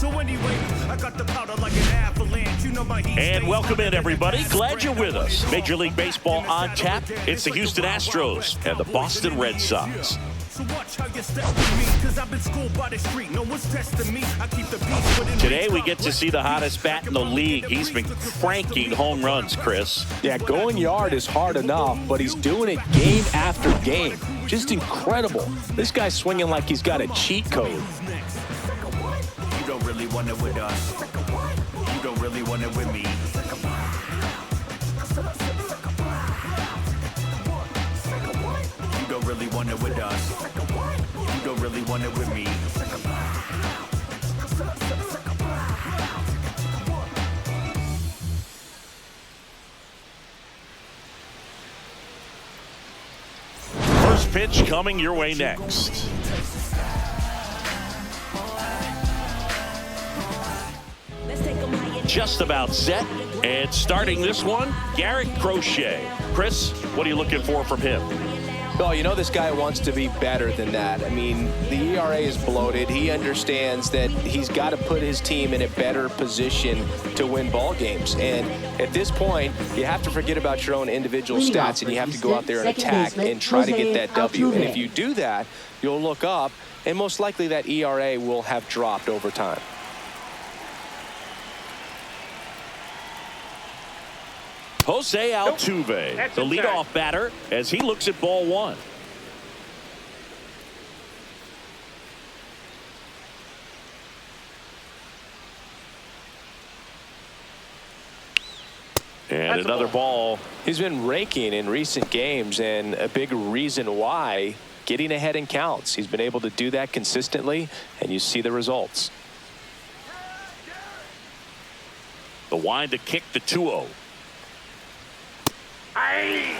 So anyway, I got the powder like an avalanche. You know my heat. And welcome in, everybody. Glad you're with us. Major League Baseball on tap. It's the Houston Astros and the Boston Red Sox. So watch how you step with me, cause I've been schooled by the street. No one's testing me. I keep the beast within. Today we get to see the hottest bat in the league. He's been cranking home runs, Chris. Yeah, going yard is hard enough, but he's doing it game after game. Just incredible. This guy's swinging like he's got a cheat code. You don't really want it with us. You don't really want it with me. You don't really want it with us. You don't really want it with me. First pitch coming your way next. Just about set. And starting this one, Garrett Crochet. Chris, what are you looking for from him? Oh, you know this guy wants to be better than that. I mean, the ERA is bloated. He understands that he's got to put his team in a better position to win ball games. And at this point, you have to forget about your own individual stats, and you have to go out there and attack and try to get that W. And if you do that, you'll look up, and most likely that ERA will have dropped over time. Jose Altuve, the leadoff batter, as he looks at ball one. And another ball. He's been raking in recent games, and a big reason why, getting ahead in counts. He's been able to do that consistently, and you see the results. The wind to kick the 2-0. Aye.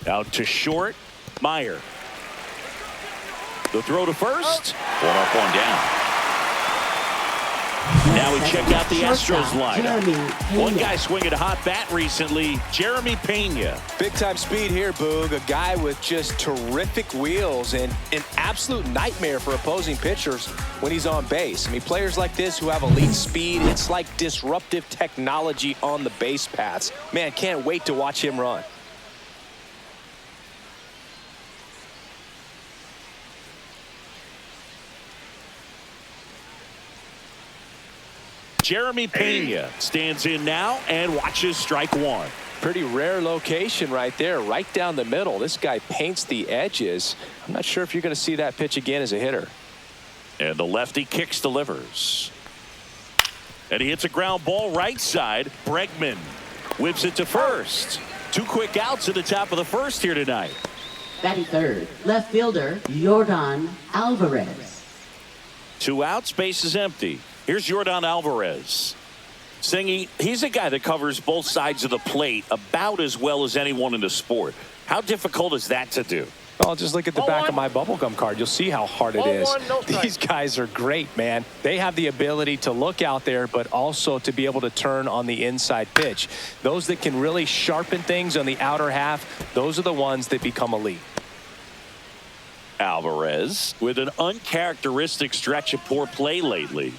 Out to short, Meyer. The throw to first. One up, one down. Now we check out the Astros lineup. One guy swinging a hot bat recently, Jeremy Pena. Big time speed here, Boog. A guy with just terrific wheels and an absolute nightmare for opposing pitchers when he's on base. I mean, players like this who have elite speed, it's like disruptive technology on the base paths. Man, can't wait to watch him run. Jeremy Pena stands in now and watches strike one. Pretty rare location right there, right down the middle. This guy paints the edges. I'm not sure if you're going to see that pitch again as a hitter. And the lefty kicks, delivers. And he hits a ground ball right side. Bregman whips it to first. Two quick outs at the top of the first here tonight. Batting third, left fielder, Yordan Alvarez. Two outs, base is empty. Here's Yordan Alvarez. Singy, he's a guy that covers both sides of the plate about as well as anyone in the sport. How difficult is that to do? Well, just look at the back of my bubblegum card. You'll see how hard it is. These guys are great, man. They have the ability to look out there, but also to be able to turn on the inside pitch. Those that can really sharpen things on the outer half, those are the ones that become elite. Alvarez with an uncharacteristic stretch of poor play lately.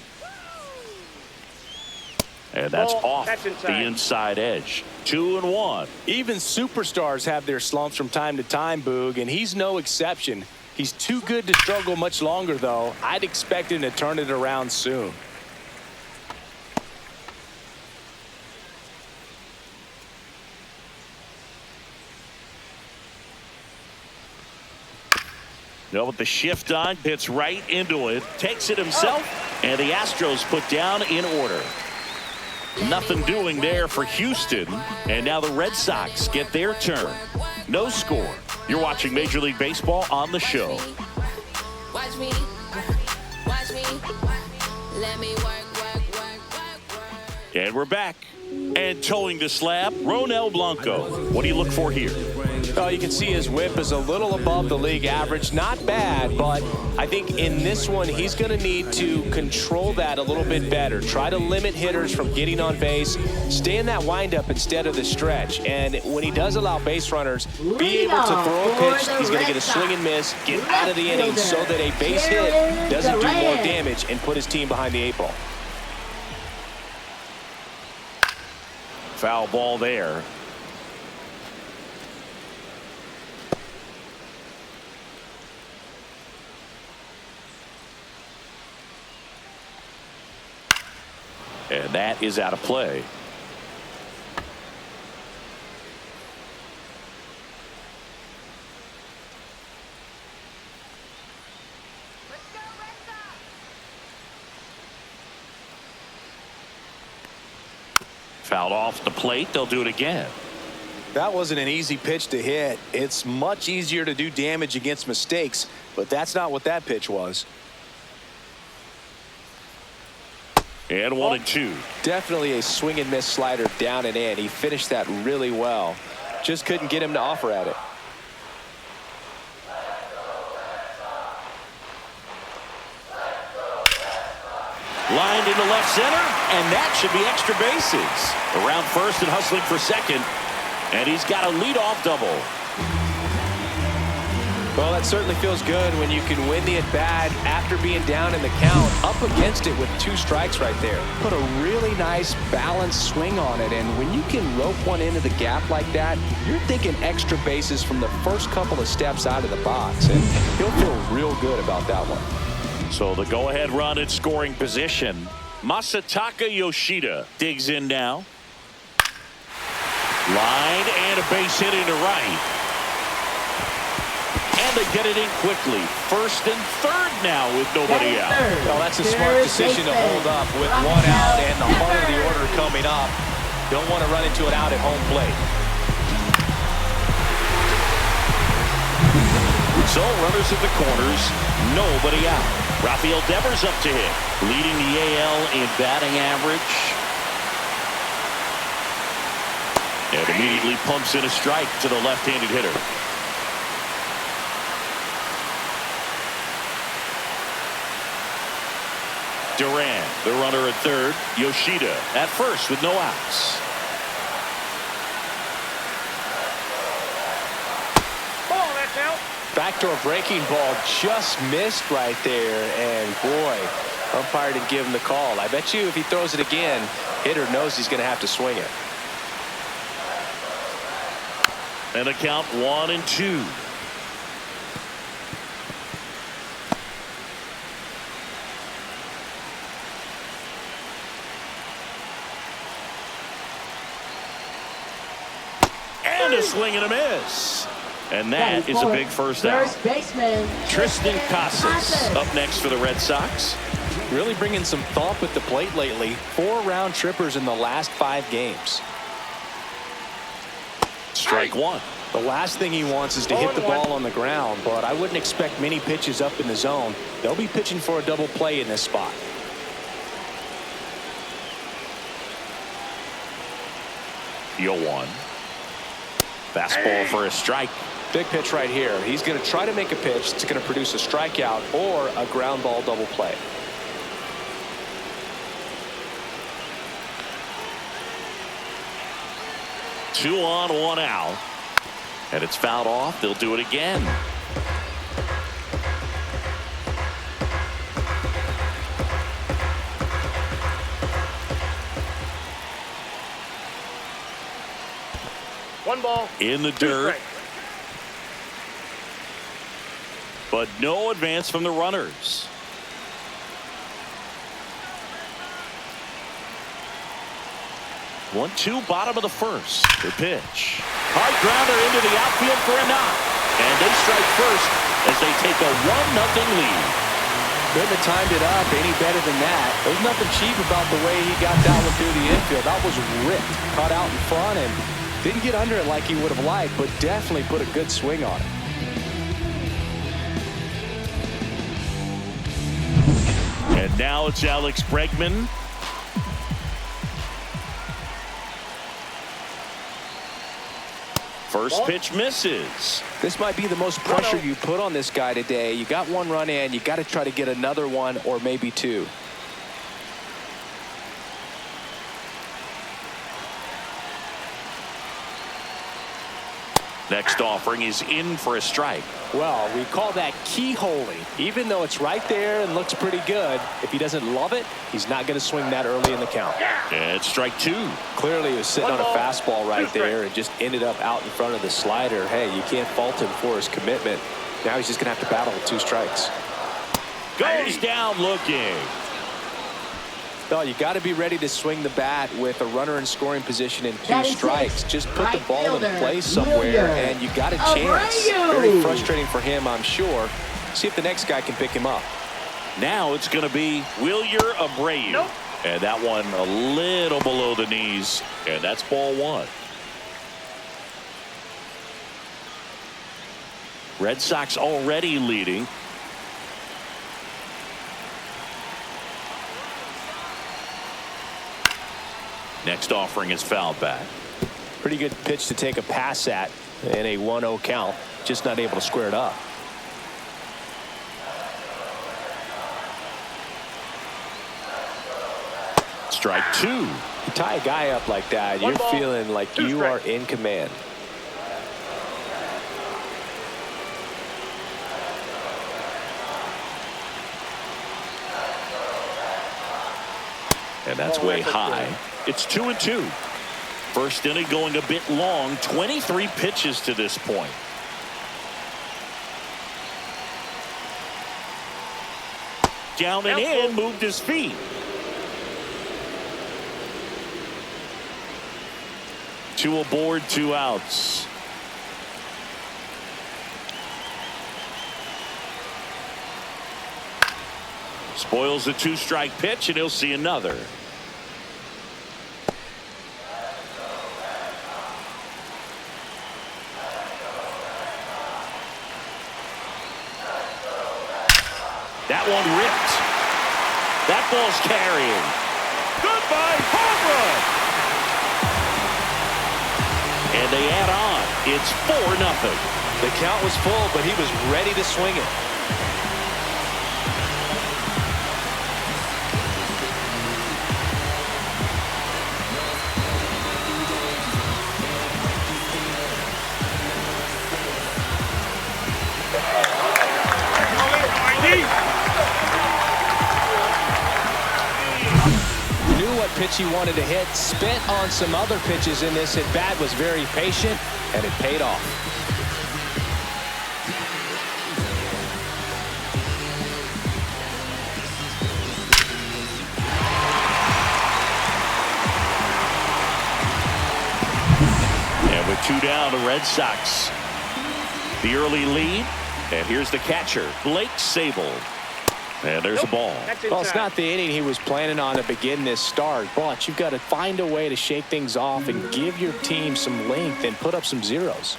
And that's off the inside edge. 2-1. Even superstars have their slumps from time to time, Boog, and he's no exception. He's too good to struggle much longer, though. I'd expect him to turn it around soon. Now with the shift on, hits right into it, takes it himself, and the Astros put down in order. Nothing doing there for Houston, and now the Red Sox get their turn. No score. You're watching Major League Baseball on the show. Watch me. Let me work. And we're back. And towing the slab, Ronel Blanco. What do you look for here? Well, you can see his whip is a little above the league average. Not bad, but I think in this one, he's going to need to control that a little bit better. Try to limit hitters from getting on base. Stay in that windup instead of the stretch. And when he does allow base runners, be able to throw a pitch. He's going to get a swing and miss, get out of the inning so that a base hit doesn't do more damage and put his team behind the 8 ball. Foul ball there. And that is out of play. Fouled off the plate. They'll do it again. That wasn't an easy pitch to hit. It's much easier to do damage against mistakes, but that's not what that pitch was. And 1-2. Definitely a swing and miss slider down and in. He finished that really well. Just couldn't get him to offer at it. Lined into left center, and that should be extra bases. Around first and hustling for second, and he's got a leadoff double. Well, that certainly feels good when you can win the at-bat after being down in the count, up against it with 2 strikes right there. Put a really nice balanced swing on it, and when you can rope one into the gap like that, you're thinking extra bases from the first couple of steps out of the box, and he'll feel real good about that one. So the go-ahead run in scoring position. Masataka Yoshida digs in now. Line and a base hit into right. And they get it in quickly. First and third now with nobody out. Well, that's a smart decision to hold up with 1 out and the heart of the order coming up. Don't want to run into it out at home plate. So runners at the corners, nobody out. Rafael Devers up to hit, leading the AL in batting average. And immediately pumps in a strike to the left-handed hitter. Duran, the runner at third. Yoshida at first with no outs. Backdoor breaking ball just missed right there, and boy, umpire didn't give him the call. I bet you if he throws it again, hitter knows he's going to have to swing it. And a count 1-2. And a swing and a miss. And that is a big first out. First baseman Tristan Casas up next for the Red Sox. Really bringing some thought with the plate lately. 4 round trippers in the last 5 games. Strike 1. The last thing he wants is to hit the ball on the ground, but I wouldn't expect many pitches up in the zone. They'll be pitching for a double play in this spot. Yo 1. Fastball for a strike. Big pitch right here. He's going to try to make a pitch that's going to produce a strikeout or a ground ball double play. Two on, 1 out. And it's fouled off. They'll do it again. One ball. In the dirt. But no advance from the runners. One-two, bottom of the first. The pitch. Hard grounder into the outfield for a knock. And they strike first as they take a 1-0 lead. Couldn't have timed it up any better than that. There's nothing cheap about the way he got that one through the infield. That was ripped. Caught out in front and didn't get under it like he would have liked, but definitely put a good swing on it. And now it's Alex Bregman. First pitch misses. This might be the most pressure you put on this guy today. You got one run in. You got to try to get another one or maybe two. Next offering is in for a strike. Well, we call that keyholing. Even though it's right there and looks pretty good, if he doesn't love it, he's not going to swing that early in the count. And it's strike two. Clearly, he was sitting on a fastball right there and just ended up out in front of the slider. Hey, you can't fault him for his commitment. Now he's just going to have to battle with 2 strikes. Goes down looking. Well, you got to be ready to swing the bat with a runner in scoring position and 2 strikes. Just put the ball in place somewhere, and you got a chance. Very frustrating for him, I'm sure. See if the next guy can pick him up. Now it's going to be Wilyer Abreu. Nope. And that one a little below the knees, and that's ball 1. Red Sox already leading. Next offering is fouled back. Pretty good pitch to take a pass at in a 1-0 count. Just not able to square it up. Strike 2. You tie a guy up like that, you're feeling like you are in command. And that's way high. It's 2-2. First inning going a bit long. 23 pitches to this point. Down and in, moved his feet. Two aboard, 2 outs. Spoils the 2-strike pitch, and he'll see another. That one ripped. That ball's carrying. Goodbye, home run. And they add on. It's 4-0. The count was full, but he was ready to swing it. Pitch he wanted to hit, spent on some other pitches in this at bat, was very patient, and it paid off. And with 2 down, the Red Sox the early lead, and here's the catcher, Blake Sable. And there's a ball. Well, it's not the inning he was planning on to begin this start, but you've got to find a way to shake things off and give your team some length and put up some zeros.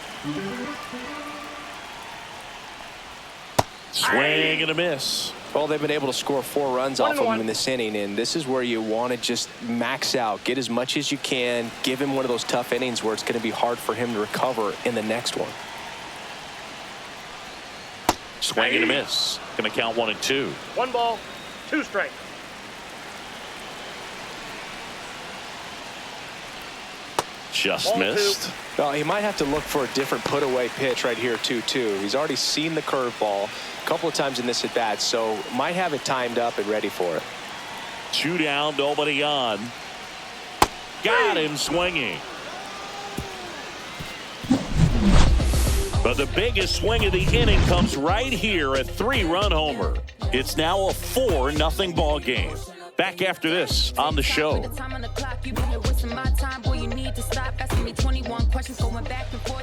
Swing and a miss. Well, they've been able to score 4 runs off of him in this inning, and this is where you want to just max out, get as much as you can, give him one of those tough innings where it's going to be hard for him to recover in the next one. Swing and a miss. Going to count 1 and 2. 1 ball, 2 strikes. Just missed. Well, he might have to look for a different put-away pitch right here, 2-2. He's already seen the curveball a couple of times in this at-bat, so might have it timed up and ready for it. 2 down, nobody on. Got him swinging. But the biggest swing of the inning comes right here, a 3-run homer. It's now a 4-0 ball game. Back after this on the show.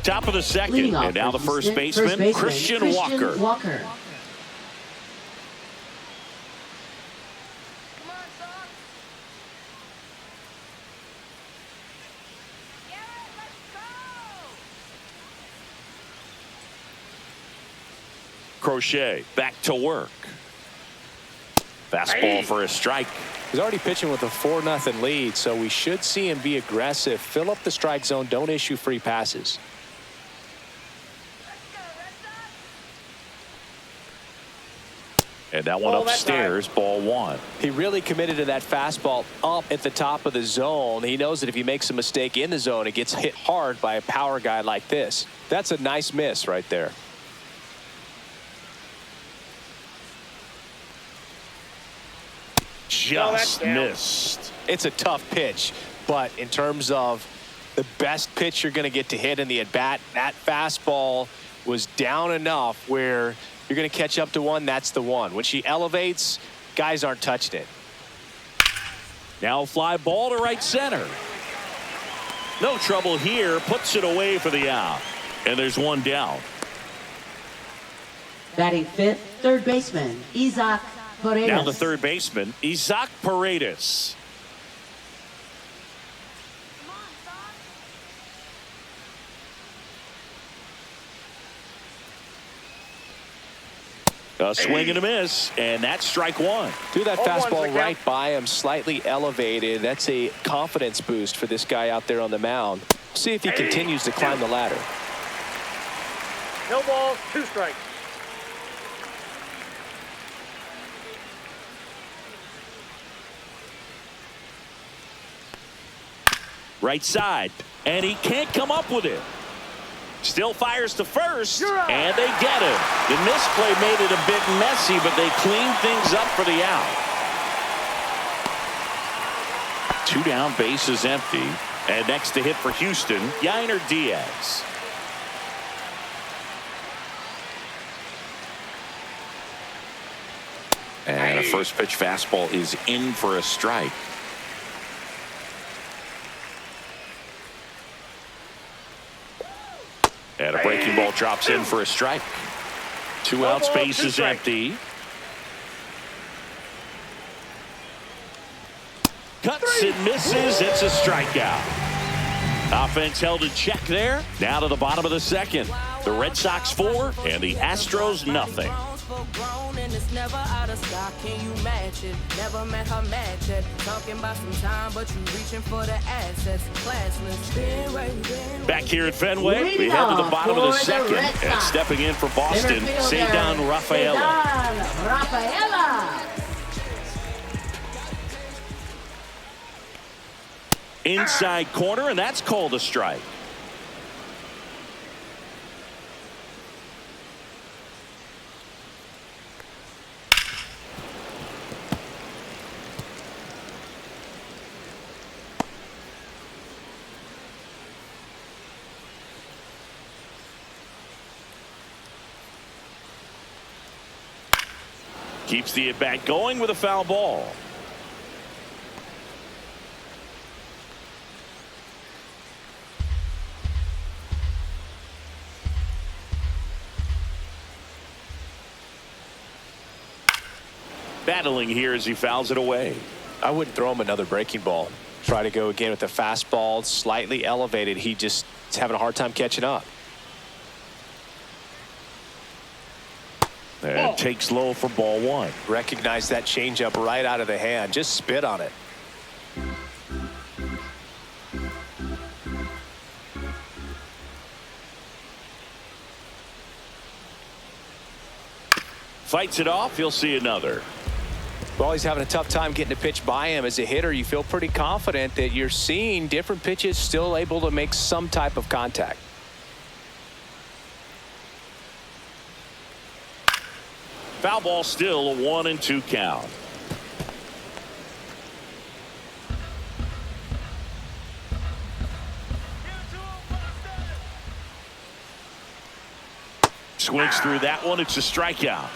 Top of the second, and now the first baseman, Christian Walker. Crochet back to work. Fastball for a strike. He's already pitching with a 4-0 lead, so we should see him be aggressive, fill up the strike zone, don't issue free passes. And that one upstairs, ball one. He really committed to that fastball up at the top of the zone. He knows that if he makes a mistake in the zone, it gets hit hard by a power guy like this. That's a nice miss right there. Just missed. It's a tough pitch, but in terms of the best pitch you're going to get to hit in the at-bat, that fastball was down enough where you're going to catch up to one. That's the one. When she elevates, guys aren't touching it. Now fly ball to right center. No trouble here. Puts it away for the out. And there's one down. Batting fifth, third baseman, Isaac Paredes. Now the third baseman, Isaac Paredes. A swing and a miss, and that's strike one. Threw that fastball right by him, slightly elevated. That's a confidence boost for this guy out there on the mound. See if he continues to climb the ladder. No balls, 2 strikes. Right side, and he can't come up with it. Still fires to first, and they get him. The misplay made it a bit messy, but they cleaned things up for the out. 2 down, bases empty. And next to hit for Houston, Gunnar Diaz. And a first pitch fastball is in for a strike. And a breaking ball drops in for a strike. 2 outs, bases empty. Cuts and misses. It's a strikeout. Offense held in check there. Now to the bottom of the second. The Red Sox 4 and the Astros nothing. And it's never out of stock. Can you match it? Never met her match it. Talking about some time, but you reaching for the assets. Classless. Back here at Fenway, we head to the bottom of the second. And stepping in for Boston, Cedar Rafaela. Inside corner, and that's called a strike. Keeps the at-bat going with a foul ball. Battling here as he fouls it away. I wouldn't throw him another breaking ball. Try to go again with the fastball, slightly elevated. He just is having a hard time catching up. And takes low for ball one. Recognize that changeup right out of the hand. Just spit on it. Fights it off. He'll see another. Well, he's having a tough time getting a pitch by him. As a hitter, you feel pretty confident that you're seeing different pitches still able to make some type of contact. Foul ball, still a 1-2 count. Swings through that one. It's a strikeout.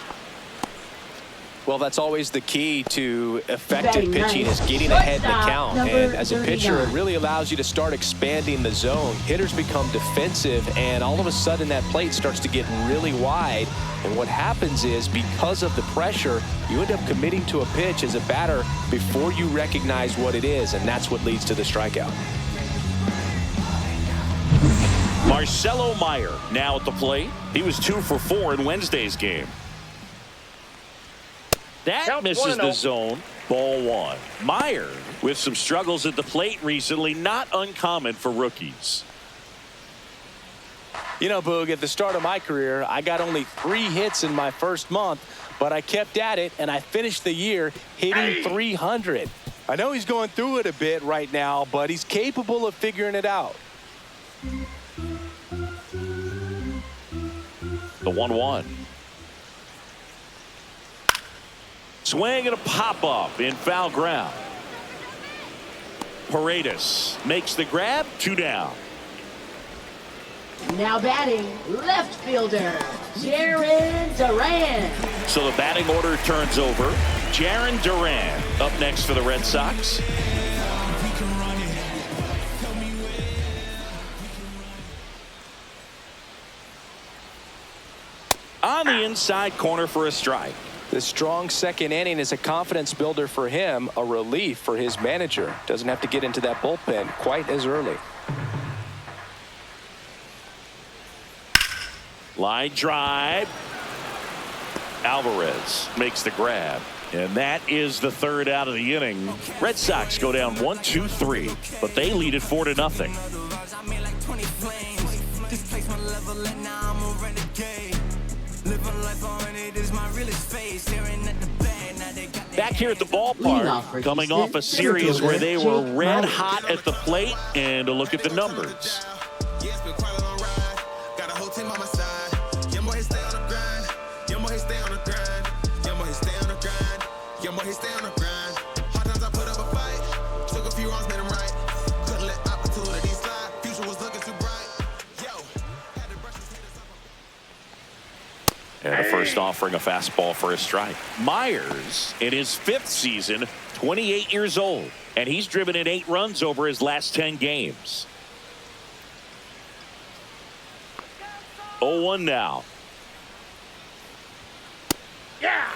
Well, that's always the key to effective pitching, is getting ahead in the count. And as a pitcher, it really allows you to start expanding the zone. Hitters become defensive, and all of a sudden that plate starts to get really wide. And what happens is, because of the pressure, you end up committing to a pitch as a batter before you recognize what it is, and that's what leads to the strikeout. Marcelo Meyer now at the plate. He was 2 for 4 in Wednesday's game. That misses the zone. Ball one. Meyer with some struggles at the plate recently, not uncommon for rookies. You know, Boog, at the start of my career, I got only 3 hits in my first month, but I kept at it, and I finished the year hitting 300. I know he's going through it a bit right now, but he's capable of figuring it out. The 1-1. Swing and a pop-up in foul ground. Paredes makes the grab. 2 down. Now batting, left fielder, Jarren Duran. So the batting order turns over. Jarren Duran up next for the Red Sox. On the inside corner for a strike. The strong second inning is a confidence builder for him, a relief for his manager. Doesn't have to get into that bullpen quite as early. Line drive. Alvarez makes the grab. And that is the 3rd out of the inning. Red Sox go down 1-2-3, but they lead it 4-0. Back here at the ballpark, coming off a series where they were red hot at the plate, and a look at the numbers. And a first offering a fastball for a strike. Myers, in his 5th season, 28 years old, and he's driven in 8 runs over his last 10 games. 0-1 now. Yeah.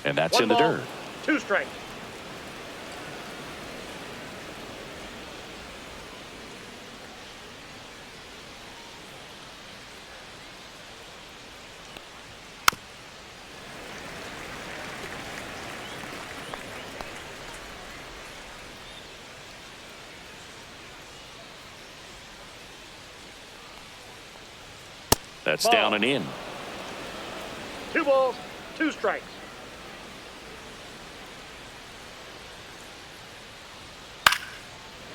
And that's 1 in the ball, dirt. 2 strikes. That's Ball. down and in. 2 balls, 2 strikes.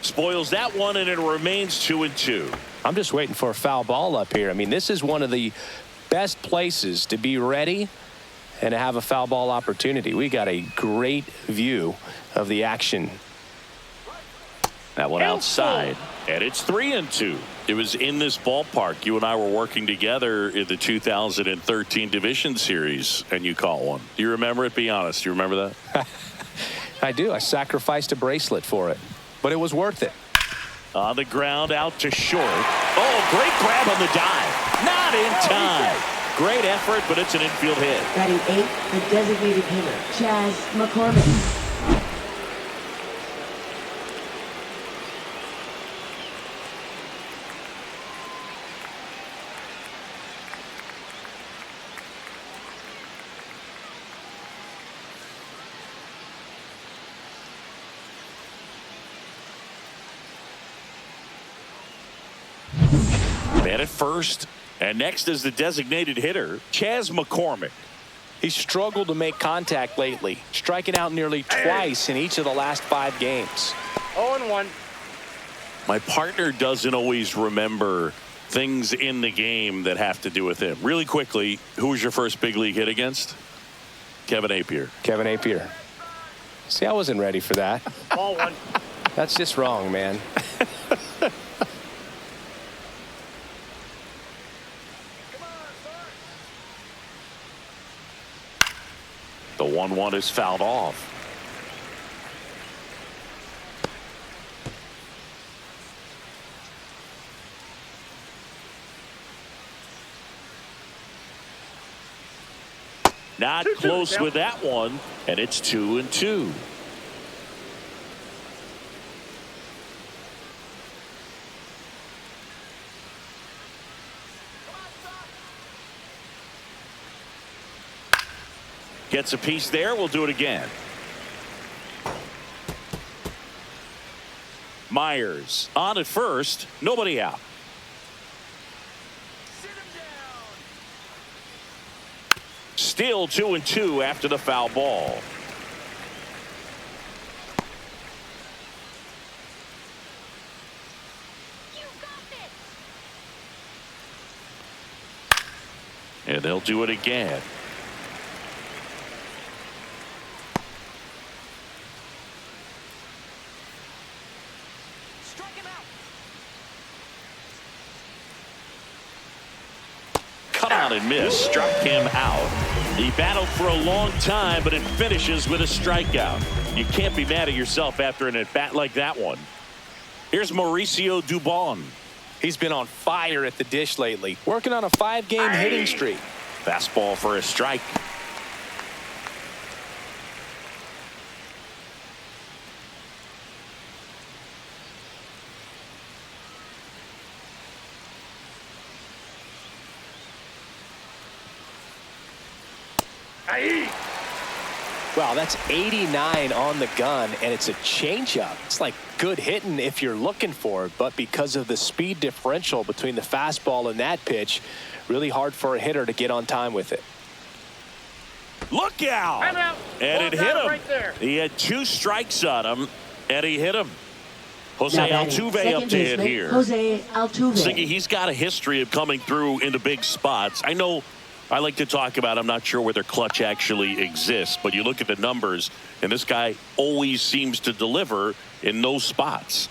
Spoils that one, and it remains 2-2. I'm just waiting for a foul ball up here. I mean, this is one of the best places to be ready and to have a foul ball opportunity. We got a great view of the action. That one outside, and it's 3-2. It was in this ballpark. You and I were working together in the 2013 Division Series, and you caught one. Do you remember it? Be honest. Do you remember that? I do. I sacrificed a bracelet for it, but it was worth it. On the ground, out to short. Oh, great grab on the dive. Not in time. Great effort, but it's an infield hit. Batting 8th, the designated hitter, Chas McCormick. Man at first, and next is the designated hitter, Chas McCormick. He's struggled to make contact lately, striking out nearly twice in each of the last 5 games. 0-1. My partner doesn't always remember things in the game that have to do with him. Really quickly, who was your first big league hit against? Kevin Appier. Kevin Appier. See, I wasn't ready for that. Ball 1. That's just wrong, man. The 1-1 is fouled off. Not close with that one, and it's 2-2. Gets a piece there. We'll do it again. Myers on at first, nobody out. Still 2-2 after the foul ball. And they'll do it again. Cut on and miss. Struck him out. He battled for a long time, but it finishes with a strikeout. You can't be mad at yourself after an at-bat like that one. Here's Mauricio Dubon. He's been on fire at the dish lately, working on a 5-game hitting streak. Fastball for a strike. Wow, that's 89 on the gun, and it's a changeup. It's like good hitting if you're looking for it, but because of the speed differential between the fastball and that pitch, really hard for a hitter to get on time with it. Look out! And it hit him. Right there. He had 2 strikes on him, and he hit him. Jose Altuve up to hit here. Jose Altuve. Siggy, he's got a history of coming through into big spots. I know I like to talk about, I'm not sure whether clutch actually exists, but you look at the numbers, and this guy always seems to deliver in those spots.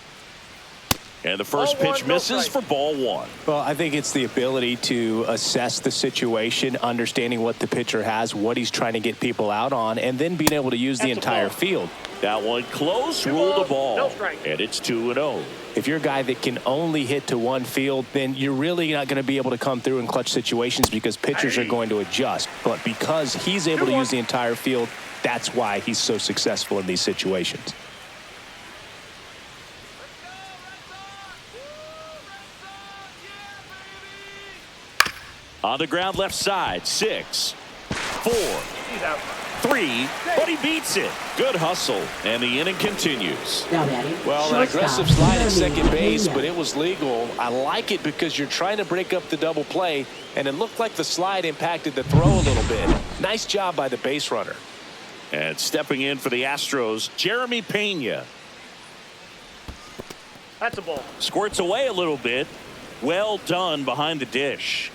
And the first pitch misses for ball 1. Well, I think it's the ability to assess the situation, understanding what the pitcher has, what he's trying to get people out on, and then being able to use the entire field. That one close, ruled the ball, and it's 2-0. If you're a guy that can only hit to one field, then you're really not going to be able to come through in clutch situations because pitchers are going to adjust. But because he's able to use the entire field, that's why he's so successful in these situations. On the ground left side, 6, 4, 3, but he beats it. Good hustle, and the inning continues. Well, an aggressive slide at second base, but it was legal. I like it because you're trying to break up the double play, and it looked like the slide impacted the throw a little bit. Nice job by the base runner. And stepping in for the Astros, Jeremy Pena. That's a ball. Squirts away a little bit. Well done behind the dish.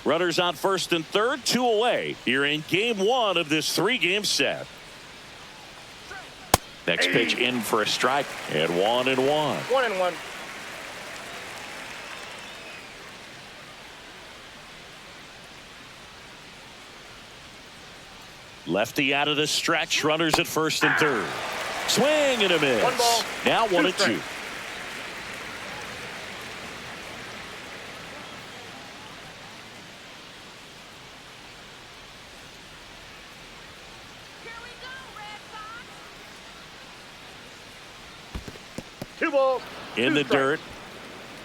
Runners on first and third, 2 away. You're in game 1 of this 3-game set. Next pitch in for a strike, and 1-1. 1-1. Lefty out of the stretch, runners at first and third. Swing and a miss. 1 ball. Now 1-2. In the dirt.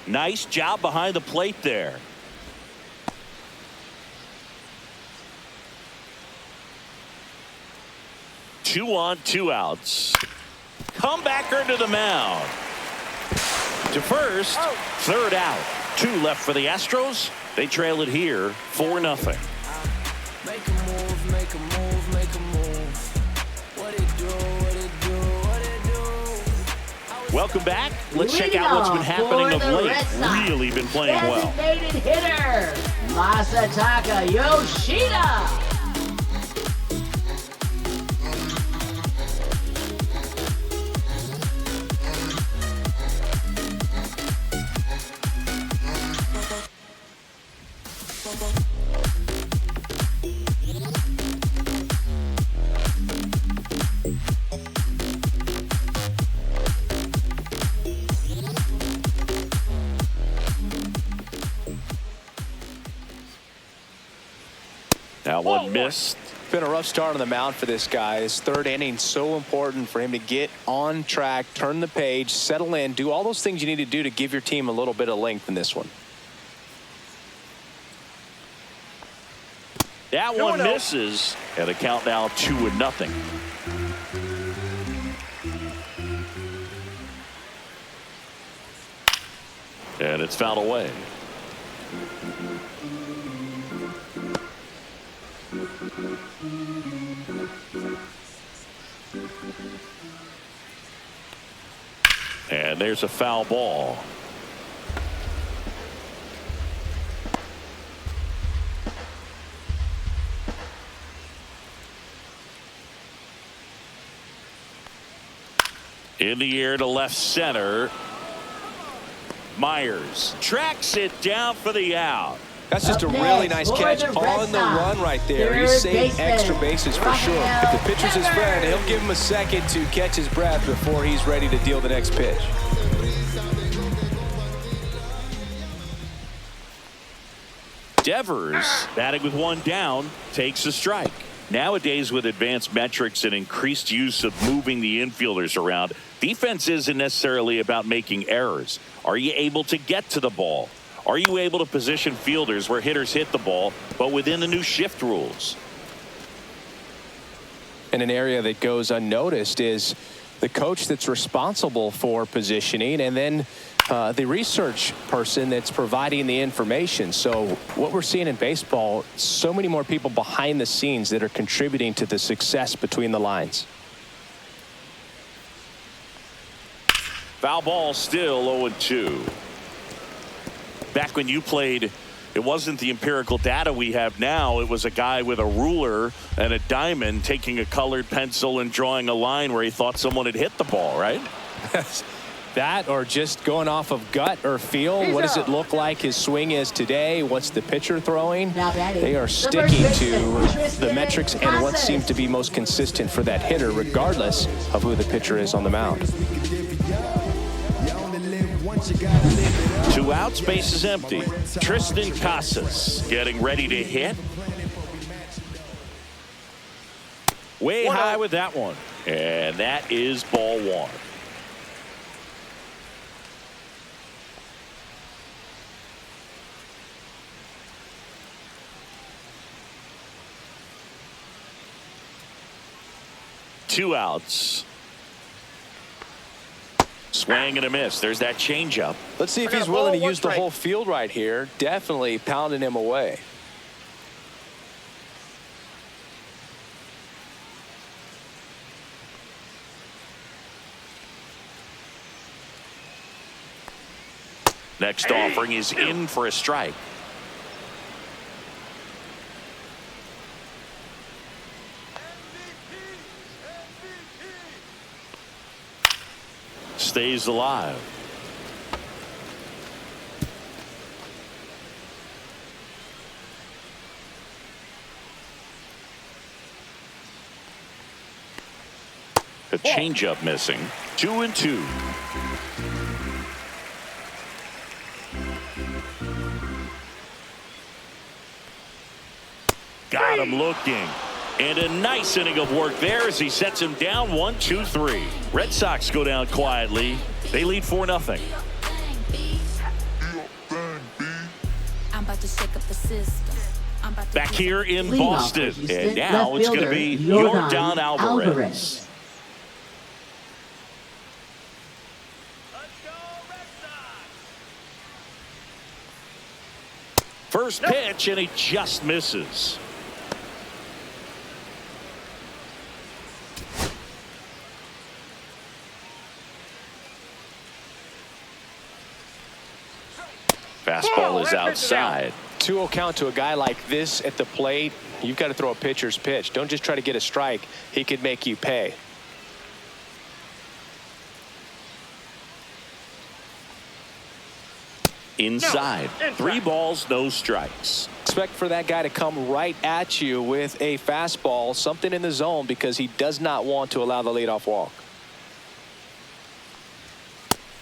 Nice job behind the plate there. Two on, 2 outs. Comebacker to the mound. To first, third out. 2 left for the Astros. They trail it here 4-0. Make a move, make a move, make a move. What it do, what it do, what it do. Welcome back. Let's check out what's been happening of late. Really been playing well. Designated hitter, Masataka Yoshida. That one missed. Been a rough start on the mound for this guy. His third inning, so important for him to get on track, turn the page, settle in, do all those things you need to do to give your team a little bit of length in this one. That one misses, and the count now 2-0. And it's fouled away. And there's a foul ball. In the air to left center. Myers tracks it down for the out. That's just a really nice catch on the run right there. He saved extra bases for sure. If the pitcher's his friend, he'll give him a second to catch his breath before he's ready to deal the next pitch. Devers, batting with one down, takes a strike. Nowadays, with advanced metrics and increased use of moving the infielders around, defense isn't necessarily about making errors. Are you able to get to the ball? Are you able to position fielders where hitters hit the ball, but within the new shift rules? And an area that goes unnoticed is the coach that's responsible for positioning, and then the research person that's providing the information. So what we're seeing in baseball, so many more people behind the scenes that are contributing to the success between the lines. Foul ball, still 0-2. Back when you played, it wasn't the empirical data we have now. It was a guy with a ruler and a diamond taking a colored pencil and drawing a line where he thought someone had hit the ball, right? That, or just going off of gut or feel. What does it look like his swing is today? What's the pitcher throwing? They are sticking to the metrics and what seems to be most consistent for that hitter, regardless of who the pitcher is on the mound. 2 outs, base is empty. Tristan Casas getting ready to hit. Way high with that one. And that is ball 1. Two outs. Swing and a miss. There's that changeup. Let's see if he's willing to use the whole field right here. Definitely pounding him away. Next offering is in for a strike. Stays alive. A changeup missing. 2-2. Got him looking. And a nice inning of work there as he sets him down 1-2-3. Red Sox go down quietly. They lead 4-0. Back here in Boston. And now it's going to be Yordan Alvarez. First pitch, and he just misses. Fastball is outside. 2-0 count to a guy like this at the plate. You've got to throw a pitcher's pitch. Don't just try to get a strike. He could make you pay. Inside. 3 balls, no strikes. Expect for that guy to come right at you with a fastball, something in the zone, because he does not want to allow the leadoff walk.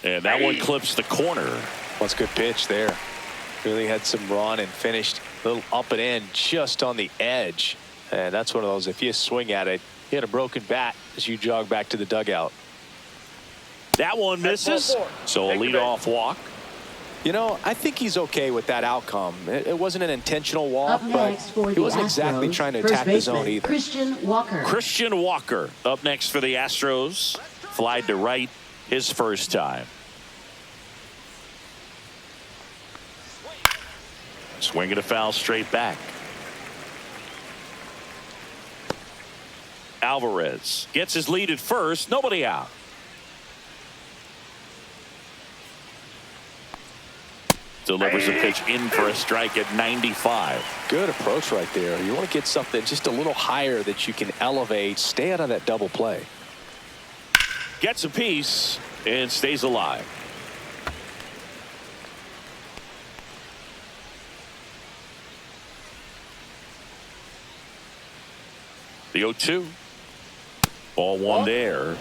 And that one clips the corner. That's a good pitch there. Really had some run and finished a little up and in just on the edge. And that's one of those, if you swing at it, you had a broken bat as you jog back to the dugout. That one misses. So a leadoff walk. You know, I think he's okay with that outcome. It wasn't an intentional walk, Up but next for he the wasn't exactly Astros, trying to first attack the zone baseman, either. Christian Walker. Christian Walker up next for the Astros. Flied to right his first time. Swinging a foul straight back. Alvarez gets his lead at first. Nobody out. Delivers a pitch in for a strike at 95. Good approach right there. You want to get something just a little higher that you can elevate. Stay out of that double play. Gets a piece and stays alive. The 0-2. Ball one there.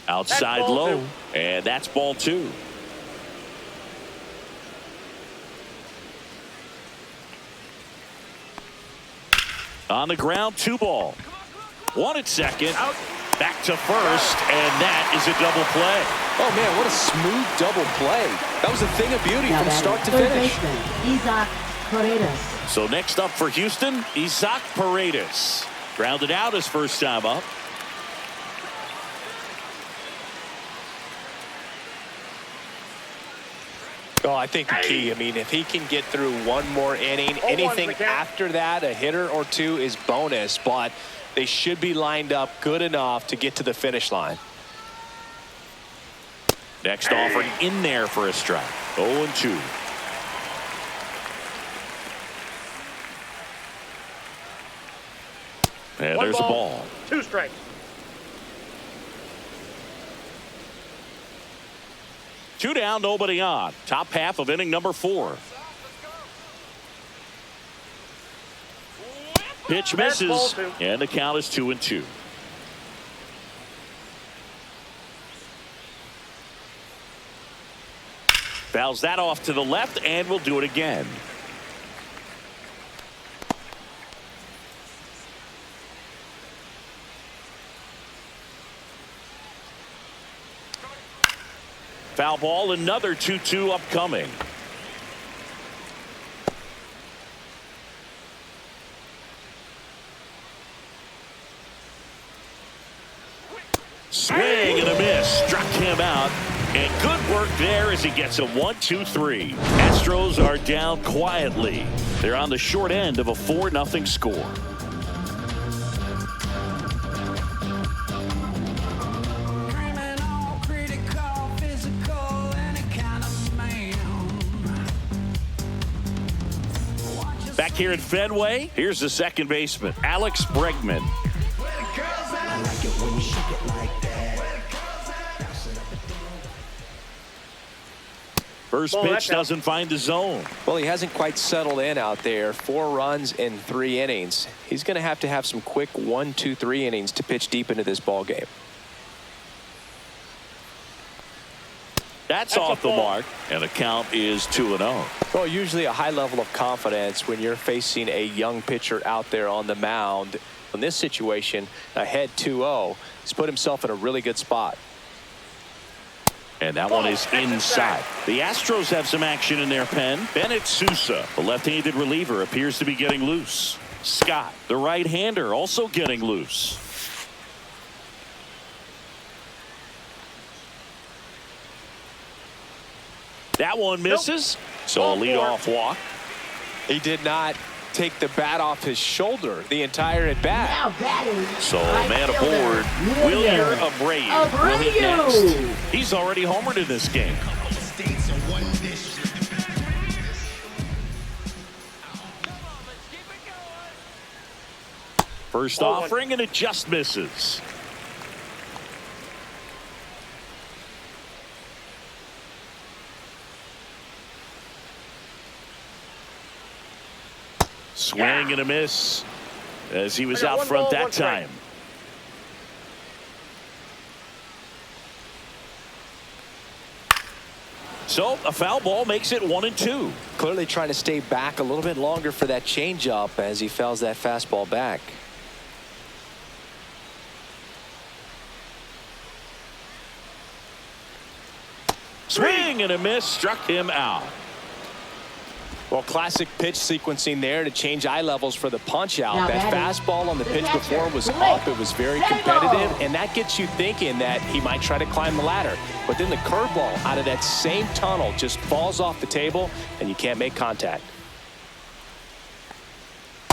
Outside low, and that's ball two. On the ground, 2 ball. 1 at second. Out. Back to first, and that is a double play. Oh, man, what a smooth double play. That was a thing of beauty Now from start to third finish. baseman, Isaac Paredes. So next up for Houston, Isaac Paredes. Grounded out his first time up. Oh, I think the key, I mean, if he can get through one more inning, anything after that, a hitter or two is bonus, but they should be lined up good enough to get to the finish line. Next offering in there for a strike. 0-2. And there's a ball. 2 strikes. Two down, nobody on. Top half of inning number 4. Pitch misses, and the count is 2-2. Fouls that off to the left, and we'll do it again. Foul ball, another 2-2 upcoming. Swing and a miss. Struck him out. And good work there as he gets a 1-2-3. Astros are down quietly. They're on the short end of a 4-0 score. Back here at Fenway, here's the second baseman, Alex Bregman. First pitch doesn't find the zone. Well, he hasn't quite settled in out there. 4 runs in 3 innings. He's going to have some quick 1, 2, 3 innings to pitch deep into this ball game. That's off the mark, and the count is 2-0. Well, usually a high level of confidence when you're facing a young pitcher out there on the mound. In this situation, ahead 2-0, he's put himself in a really good spot. And that one is inside. The Astros have some action in their pen. Bennett Sousa, the left-handed reliever, appears to be getting loose. Scott, the right-hander, also getting loose. That one misses. So a leadoff walk. He did not take the bat off his shoulder the entire at bat. Now batting. So man aboard, Wilyer Abreu will hit next. He's already homered in this game. First offering, and it just misses. Swing and a miss as he was out front that time. So a foul ball makes it 1-2. Clearly trying to stay back a little bit longer for that changeup as he fouls that fastball back. Swing and a miss, struck him out. Well, classic pitch sequencing there to change eye levels for the punch out. Now That fastball on the pitch before was up. It was very competitive, and that gets you thinking that he might try to climb the ladder. But then the curveball out of that same tunnel just falls off the table, and you can't make contact.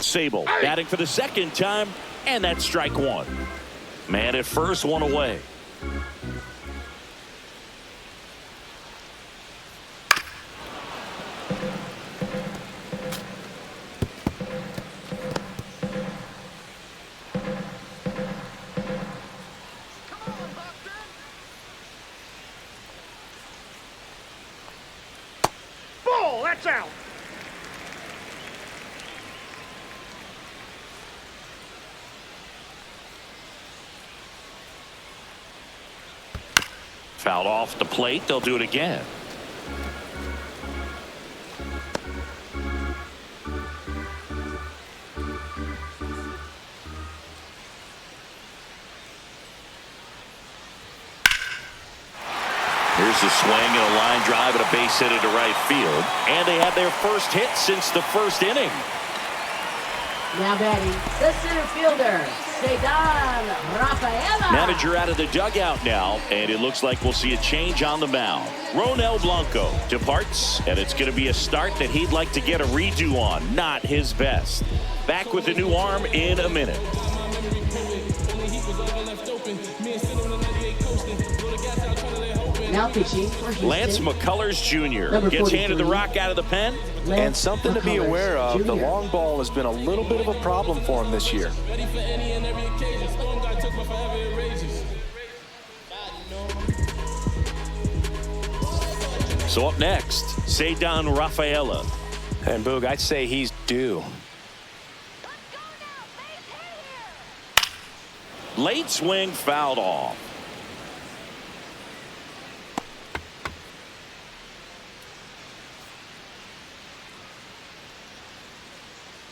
Sable batting for the second time, and that's strike one. Man at first, one away. Ball, that's out. Fouled off the plate. They'll do it again. Here's a swing and a line drive and a base hit into right field. And they had their first hit since the first inning. Now batting, the center fielder, Cedar Rafaela. Manager out of the dugout now, and it looks like we'll see a change on the mound. Ronel Blanco departs, and it's going to be a start that he'd like to get a redo on. Not his best. Back with the new arm in a minute. Now pitching for Houston. Lance McCullers Jr. gets handed the rock out of the pen. And something to be aware of, the long ball has been a little bit of a problem for him this year. So up next, Cedar Rafaela. And Boog, I'd say he's due. Late swing fouled off.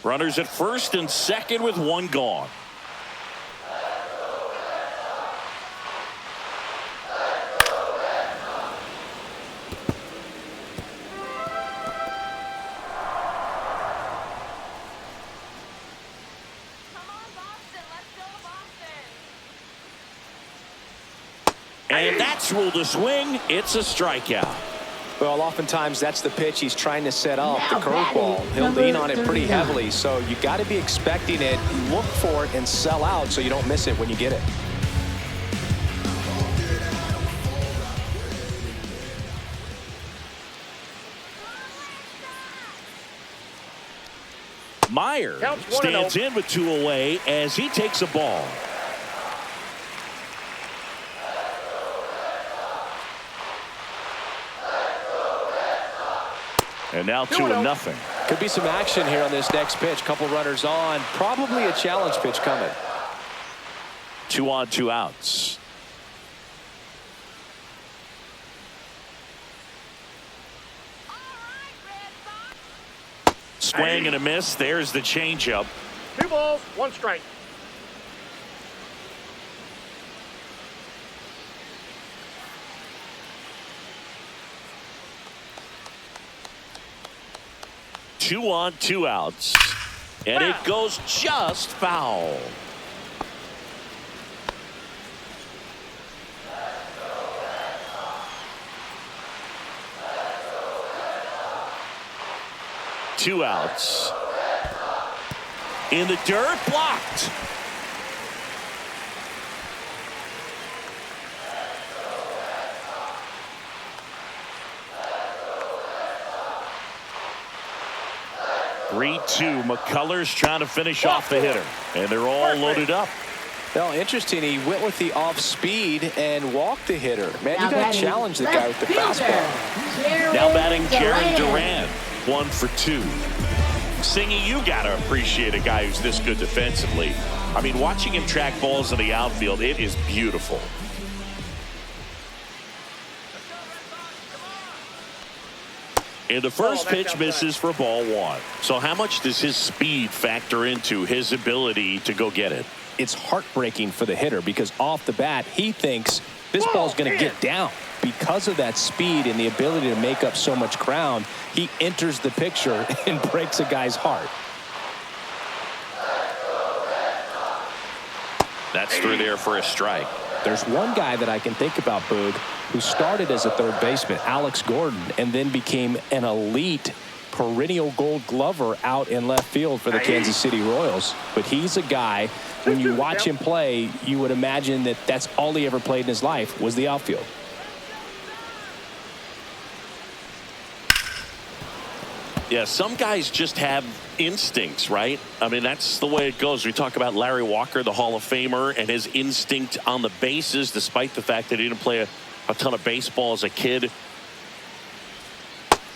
Runners at first and second with one gone. And that's ruled a swing. It's a strikeout. Well, oftentimes that's the pitch he's trying to set up, the curveball. He'll lean on it pretty heavily, so you got to be expecting it, look for it, and sell out so you don't miss it when you get it. Meyer stands in with two away as he takes a ball. And now 2-0. Could be some action here on this next pitch. Couple runners on. Probably a challenge pitch coming. 2 on, 2 outs. Swing and a miss. There's the changeup. 2 balls, 1 strike. Two on, 2 outs. And it goes just foul. Two outs. In the dirt, blocked. (3-2). McCullers trying to finish off the hitter, and they're all loaded up. Well, interesting. He went with the off speed and walked the hitter. Man, you got to challenge the guy with the fastball. Now batting Jaron Duran, 1 for 2. Singy, you got to appreciate a guy who's this good defensively. I mean, watching him track balls in the outfield, it is beautiful. And the first pitch misses for ball 1. So how much does his speed factor into his ability to go get it? It's heartbreaking for the hitter because off the bat, he thinks This ball's going to get down. Because of that speed and the ability to make up so much ground, he enters the picture and breaks a guy's heart. That's through there for a strike. There's one guy that I can think about, Boog, who started as a third baseman, Alex Gordon, and then became an elite perennial Gold Glover out in left field for the Kansas City Royals. But he's a guy, when you watch him play, you would imagine that that's all he ever played in his life was the outfield. Yeah, some guys just have instincts, right? I mean, that's the way it goes. We talk about Larry Walker, the Hall of Famer, and his instinct on the bases, despite the fact that he didn't play a ton of baseball as a kid.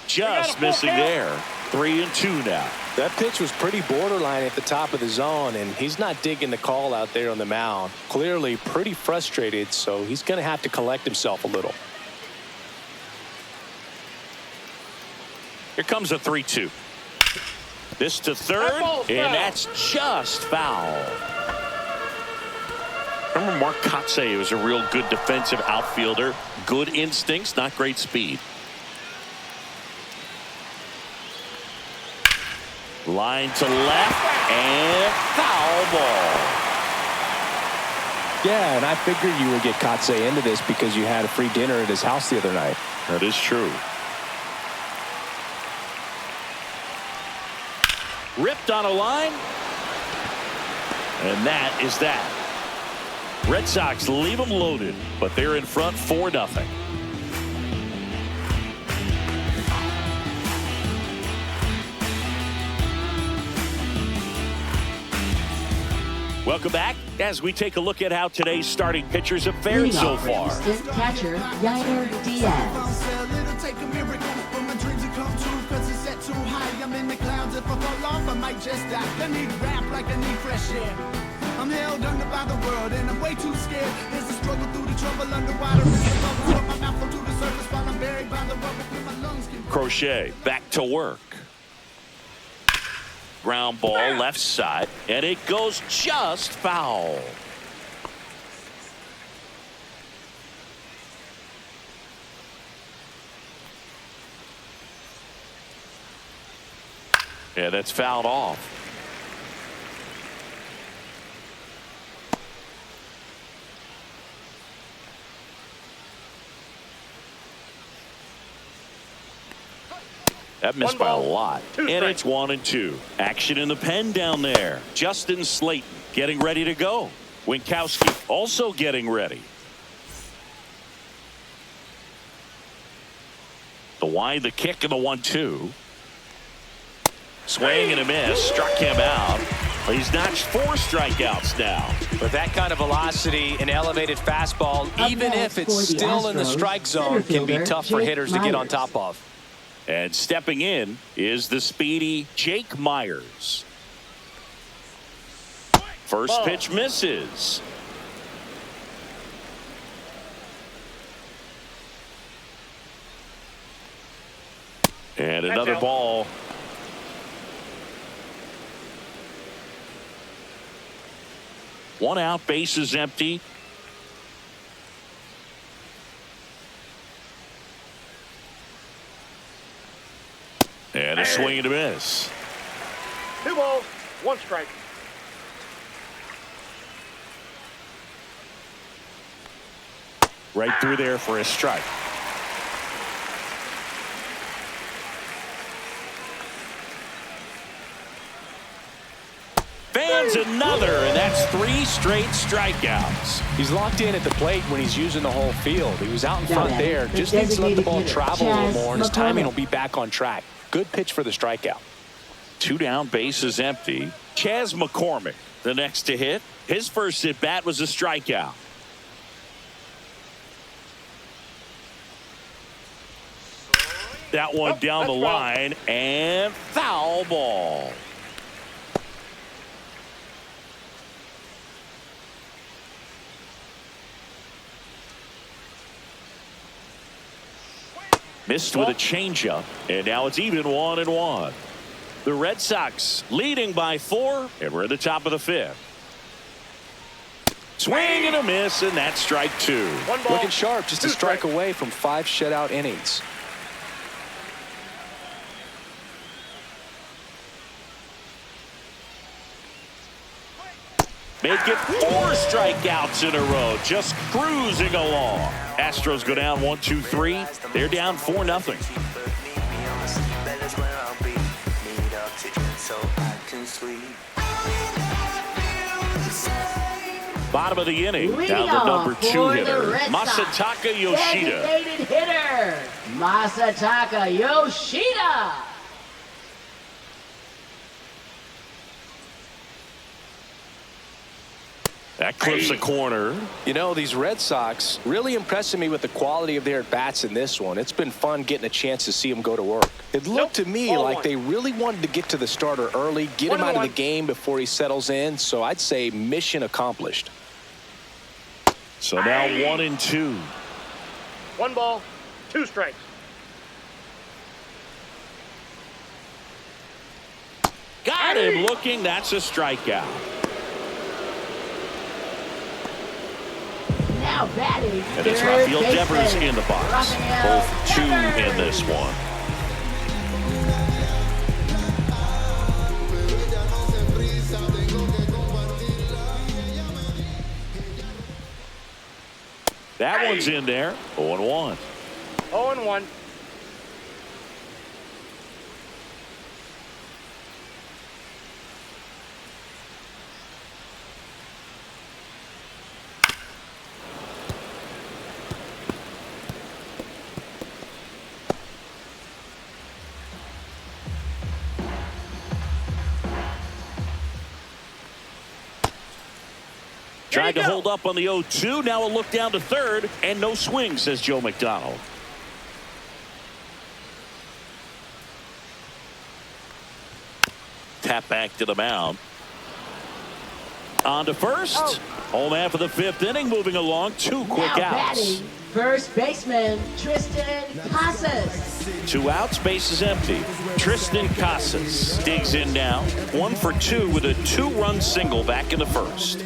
Just missing there. 3-2 now. That pitch was pretty borderline at the top of the zone, and he's not digging the call out there on the mound. Clearly pretty frustrated, so he's going to have to collect himself a little. Here comes a 3-2. This to third, and that's just foul. Remember Mark Kotsay was a real good defensive outfielder. Good instincts, not great speed. Line to left, and foul ball. Yeah, and I figured you would get Kotsay into this because you had a free dinner at his house the other night. That is true. Ripped on a line. And that is that. Red Sox leave them loaded, but they're in front 4-0. Welcome back as we take a look at how today's starting pitchers have fared so far. Catcher Gunnar Diaz. I'm held under by the world and I'm way too scared. There's a struggle through the trouble underwater. My mouth to the surface while I'm buried by the rubble. My lungs can... Crochet back to work. Ground ball left side, and it goes just foul. Yeah, that's fouled off. That missed by a lot. And it's 1-2. Action in the pen down there. Justin Slayton getting ready to go. Winkowski also getting ready. The wide, the kick, and the 1-2. Swing and a miss. Struck him out. He's notched 4 strikeouts now. With that kind of velocity, an elevated fastball, even if it's still in the strike zone, can be tough for hitters to get on top of. And stepping in is the speedy Jake Myers. First pitch misses. And another ball. One out, bases empty. And a swing and a miss. 2 balls, 1 strike. Right through there for a strike. Fans another, and that's 3 straight strikeouts. He's locked in at the plate when he's using the whole field. He was out in front there. Just needs to let the ball travel a little more, and his timing will be back on track. Good pitch for the strikeout. 2 down, bases empty. Chas McCormick, the next to hit. His first at bat was a strikeout. That one down the line, and foul ball. Missed with a changeup, and now it's even 1-1. The Red Sox leading by 4, and we're at the top of the 5th. Swing and a miss, and that's strike 2. One ball. Looking sharp, just a strike away from 5 shutout innings. Make it 4 strikeouts in a row, just cruising along. Astros go down 1-2-3. They're down 4-0. Bottom of the inning, down the number 2 hitter, Masataka Yoshida. Designated hitter, Masataka Yoshida. That clips a corner. You know, these Red Sox really impressing me with the quality of their at-bats in this one. It's been fun getting a chance to see them go to work. It looked to me like they really wanted to get to the starter early, get him out of the game before he settles in. So I'd say mission accomplished. So now 1-2. 1 ball, 2 strikes. Got him looking. That's a strikeout. Now batting. And it's Rafael Devers in the box. Both 2 in this one. That one's in there. 0-1. 0-1. Tried to hold up on the 0-2. Now a look down to third, and no swing, says Joe McDonald. Tap back to the mound. On to first. Home half of the 5th inning, moving along. 2 quick Now outs. batting, first baseman Tristan Casas. 2 outs, base is empty. Tristan Casas digs in now. 1 for 2 with a 2-run single back in the first.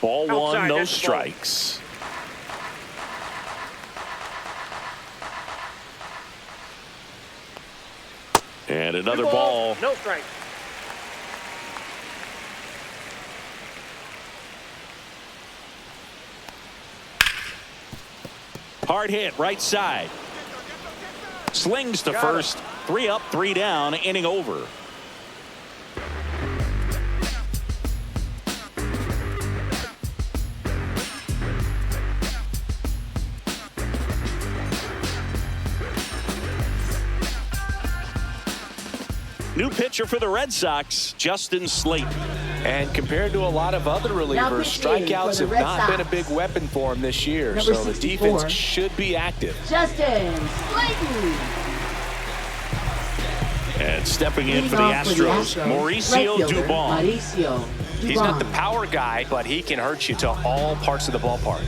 Ball 1, no strikes. And another ball. No strikes. Hard hit, right side. Slings to first. 3 up, 3 down, inning over. New pitcher for the Red Sox, Justin Slayton. And compared to a lot of other relievers, strikeouts have not been a big weapon for him this year. So the defense should be active. Justin Slayton. And stepping in for the Astros, Mauricio Dubon. He's not the power guy, but he can hurt you to all parts of the ballpark.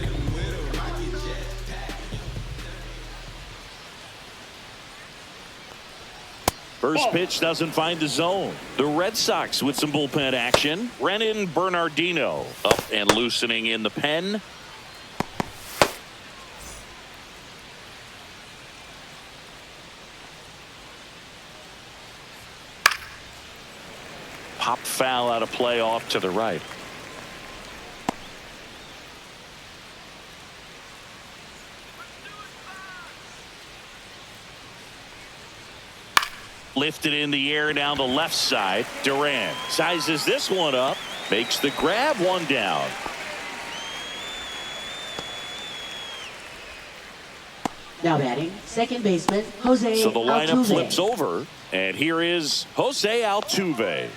First pitch doesn't find the zone. The Red Sox with some bullpen action. Renan Bernardino up and loosening in the pen. Pop foul out of play off to the right. Lifted in the air down the left side. Duran sizes this one up. Makes the grab, 1 down. Now batting, second baseman Jose So the lineup Altuve. flips over. And here is Jose Altuve.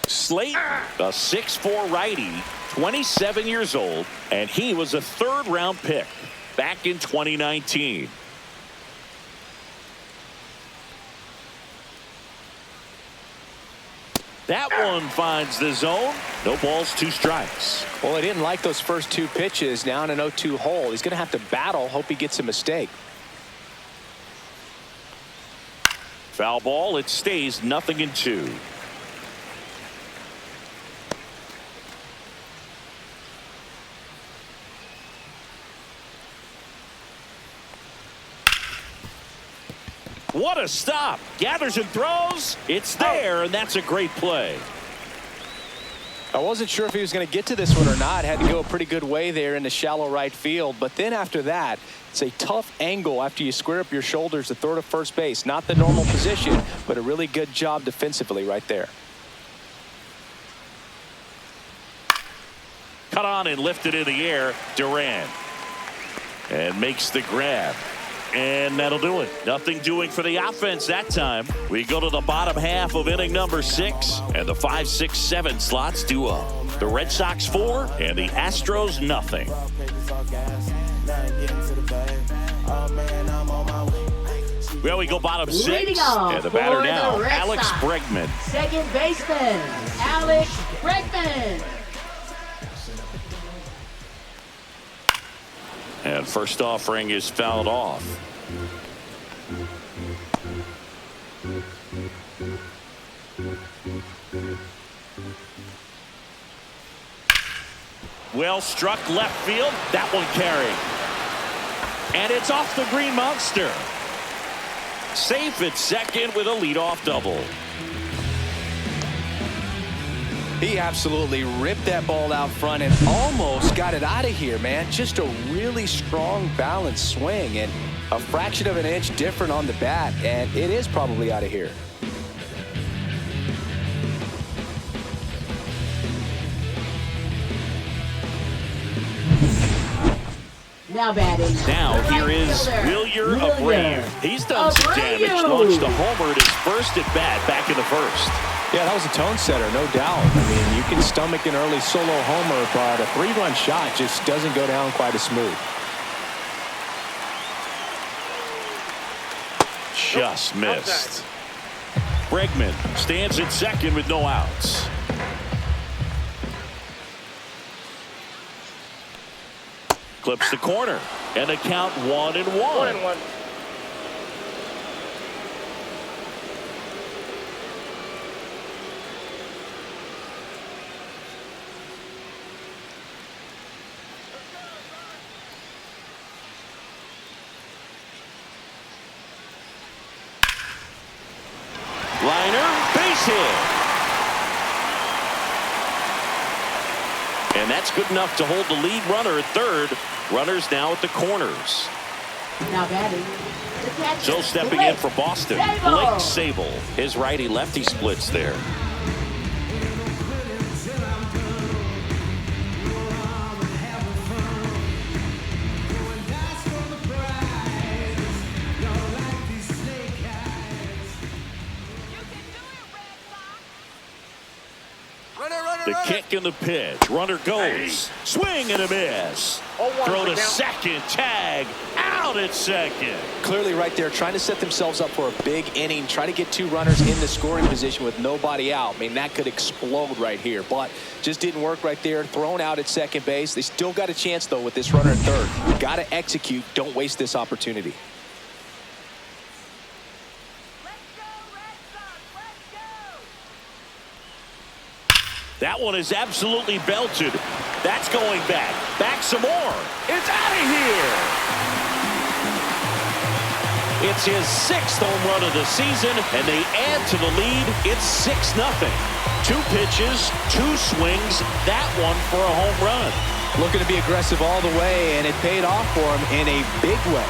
Slayton, a 6'4" righty, 27 years old, and he was a 3rd-round pick back in 2019. That one finds the zone. No balls, 2 strikes. Well, he didn't like those first 2 pitches. Now in an 0-2 hole. He's going to have to battle. Hope he gets a mistake. Foul ball. It stays 0-2. What a stop. Gathers and throws. It's there, and that's a great play. I wasn't sure if he was going to get to this one or not. Had to go a pretty good way there in the shallow right field. But then after that, it's a tough angle after you square up your shoulders to throw to first base. Not the normal position, but a really good job defensively right there. Cut on and lifted in the air. Duran. And makes the grab. And that'll do it. Nothing doing for the offense that time. We go to the bottom half of inning number 6. And the 5, 6, 7 slots do up. The Red Sox 4 and the Astros nothing. Well, we go bottom 6. And the batter now, Alex Bregman. Second baseman, Alex Bregman. And first offering is fouled off. Well struck left field. That one carried. And it's off the Green Monster. Safe at second with a leadoff double. He absolutely ripped that ball out front and almost got it out of here, man. Just a really strong, balanced swing and a fraction of an inch different on the bat, and it is probably out of here. Now batting. Now here is Wilyer Abreu. He's done some damage. Launched a homer at his first at bat back in the first. Yeah, that was a tone setter, no doubt. I mean, you can stomach an early solo homer, but a 3-run shot just doesn't go down quite as smooth. Just missed. Bregman stands at second with no outs. Clips the corner and a count 1-1. 1-1. Liner, base hit. And that's good enough to hold the lead runner at third. Runners now at the corners. Now batting. The catcher, So stepping in for Boston, Blake Sable. His righty-lefty splits there. The kick and the pitch. Runner goes. Swing and a miss. Throw to second. Tag. Out at second. Clearly right there trying to set themselves up for a big inning. Try to get 2 runners in the scoring position with nobody out. I mean, that could explode right here. But just didn't work right there. Thrown out at second base. They still got a chance, though, with this runner at third. Got to execute. Don't waste this opportunity. That one is absolutely belted. That's going back. Back some more. It's out of here. It's his 6th home run of the season, and they add to the lead. It's 6-0. 2 pitches, 2 swings. That one for a home run. Looking to be aggressive all the way, and it paid off for him in a big way.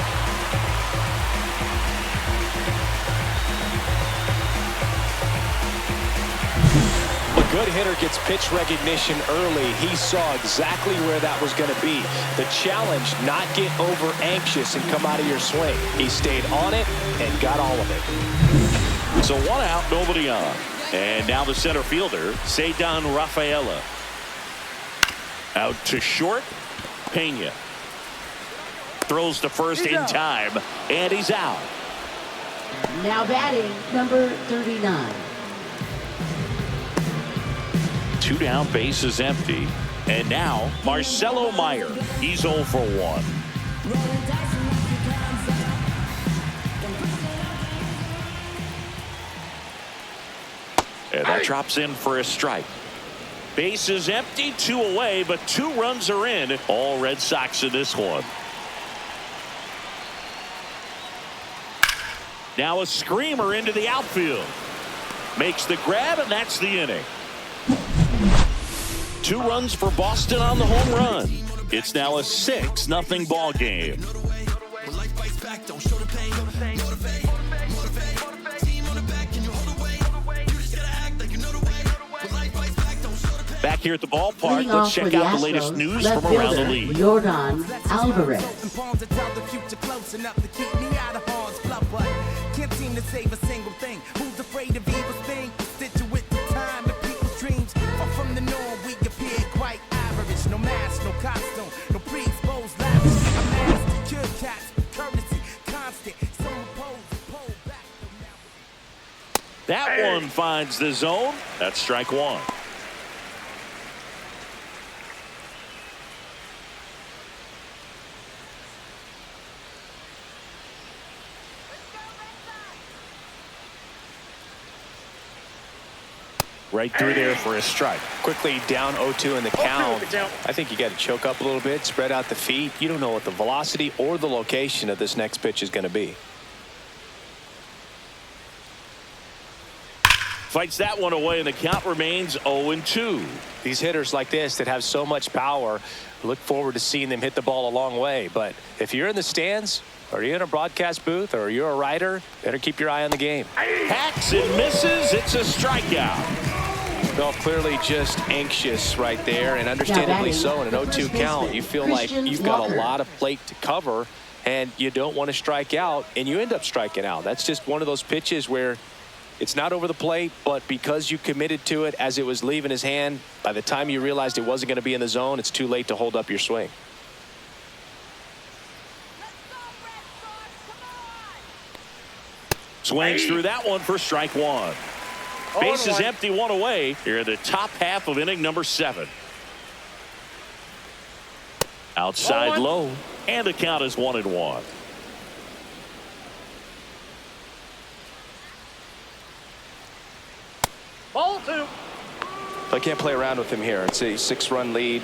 Good hitter gets pitch recognition early. He saw exactly where that was going to be. The challenge, not get over anxious and come out of your swing. He stayed on it and got all of it. So 1 out, nobody on. And now the center fielder, Ceddanne Rafaela. Out to short, Pena. Throws to first in time, and he's out. Now batting, number 39. 2 down, bases empty. And now Marcelo Meyer. He's 0 for 1. And that drops in for a strike. Bases empty, 2 away, but 2 runs are in. All Red Sox in this one. Now a screamer into the outfield. Makes the grab, and that's the inning. 2 runs for Boston on the home run. It's now a 6-0 ball game. Back here at the ballpark, let's check out the latest news from around the league. Jordan Alvarez. Can't seem to save a single thing. Who's afraid of evil sting? Situate the time of people's dreams. Far from the norm, we appear quite average. No mask, no costume, no pre-exposed lavish. I'm asked to kill cats, courtesy, constant. Some pose back. That one finds the zone. That's strike 1. Right through there for a strike. Quickly down 0-2 in the count. I think you got to choke up a little bit, spread out the feet. You don't know what the velocity or the location of this next pitch is going to be. Fights that one away, and the count remains 0-2. These hitters like this that have so much power, look forward to seeing them hit the ball a long way. But if you're in the stands, or you're in a broadcast booth, or you're a writer, better keep your eye on the game. Hacks and misses. It's a strikeout. Well, clearly just anxious right there, and understandably so. In an 0-2 count, you feel like you've got a lot of plate to cover, and you don't want to strike out, and you end up striking out. That's just one of those pitches where it's not over the plate, but because you committed to it as it was leaving his hand, by the time you realized it wasn't going to be in the zone, it's too late to hold up your swing. Swings through that one for strike 1. Bases empty, 1 away. Here in the top half of inning number 7. Outside low, and the count is 1-1. Ball 2. I can't play around with him here. It's a 6-run lead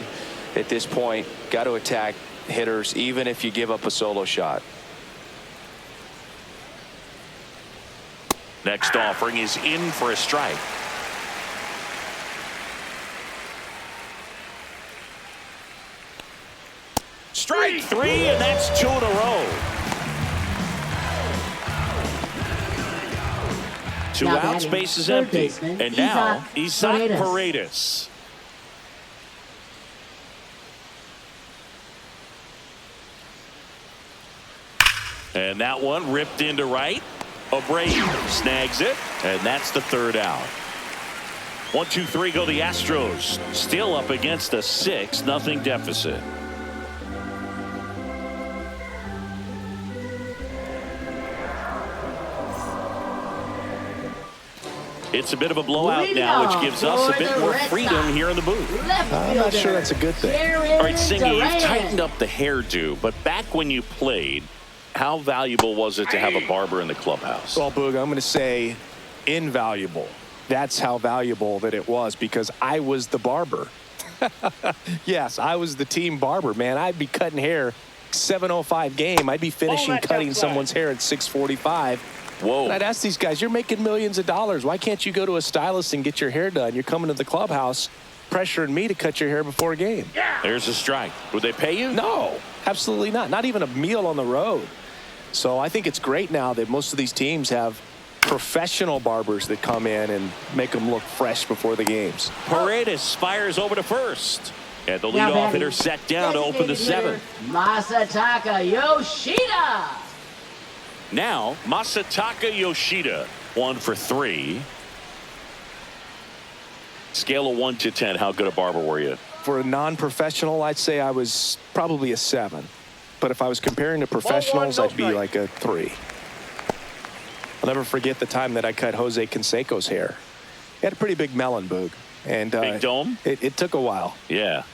at this point. Got to attack hitters, even if you give up a solo shot. Next offering is in for a strike. Strike 3, and that's 2 in a row. 2 outs, bases empty. And now Isaac Paredes. And that one ripped into right. Abreu snags it, and that's the 3rd out. 1-2-3 go the Astros, still up against a 6-0 deficit. It's a bit of a blowout now, which gives us a bit more freedom here in the booth. I'm not sure that's a good thing. All right, Singy, you've tightened up the hairdo, but back when you played, how valuable was it to have a barber in the clubhouse? Well, Boog, I'm going to say invaluable. That's how valuable that it was, because I was the barber. Yes, I was the team barber, man. I'd be cutting hair 7:05 game. I'd be finishing cutting someone's hair at 6:45. Whoa. And I'd ask these guys, you're making millions of dollars. Why can't you go to a stylist and get your hair done? You're coming to the clubhouse pressuring me to cut your hair before a game. There's a strike. Would they pay you? No, absolutely not. Not even a meal on the road. So I think it's great now that most of these teams have professional barbers that come in and make them look fresh before the games. Paredes fires over to first. And the leadoff hitter set down to open the 7th. Masataka Yoshida. Now, Masataka Yoshida, 1 for 3. Scale of 1 to 10, how good a barber were you? For a non-professional, I'd say I was probably a 7. But if I was comparing to professionals, I'd be like a 3. I'll never forget the time that I cut Jose Canseco's hair. He had a pretty big melon, Boog. And big dome. It took a while. Yeah.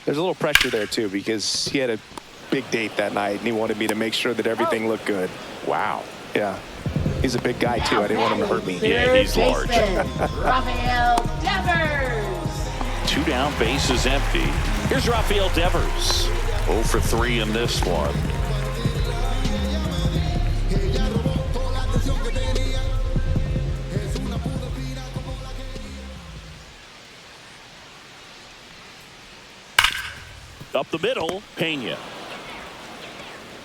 There's a little pressure there too because he had a big date that night and he wanted me to make sure that everything looked good. Wow. Yeah. He's a big guy too. I didn't want him to hurt me. Yeah, he's large. Rafael Devers. 2 down, bases empty. Here's Rafael Devers. 0 for 3 in this one. Up the middle, Pena.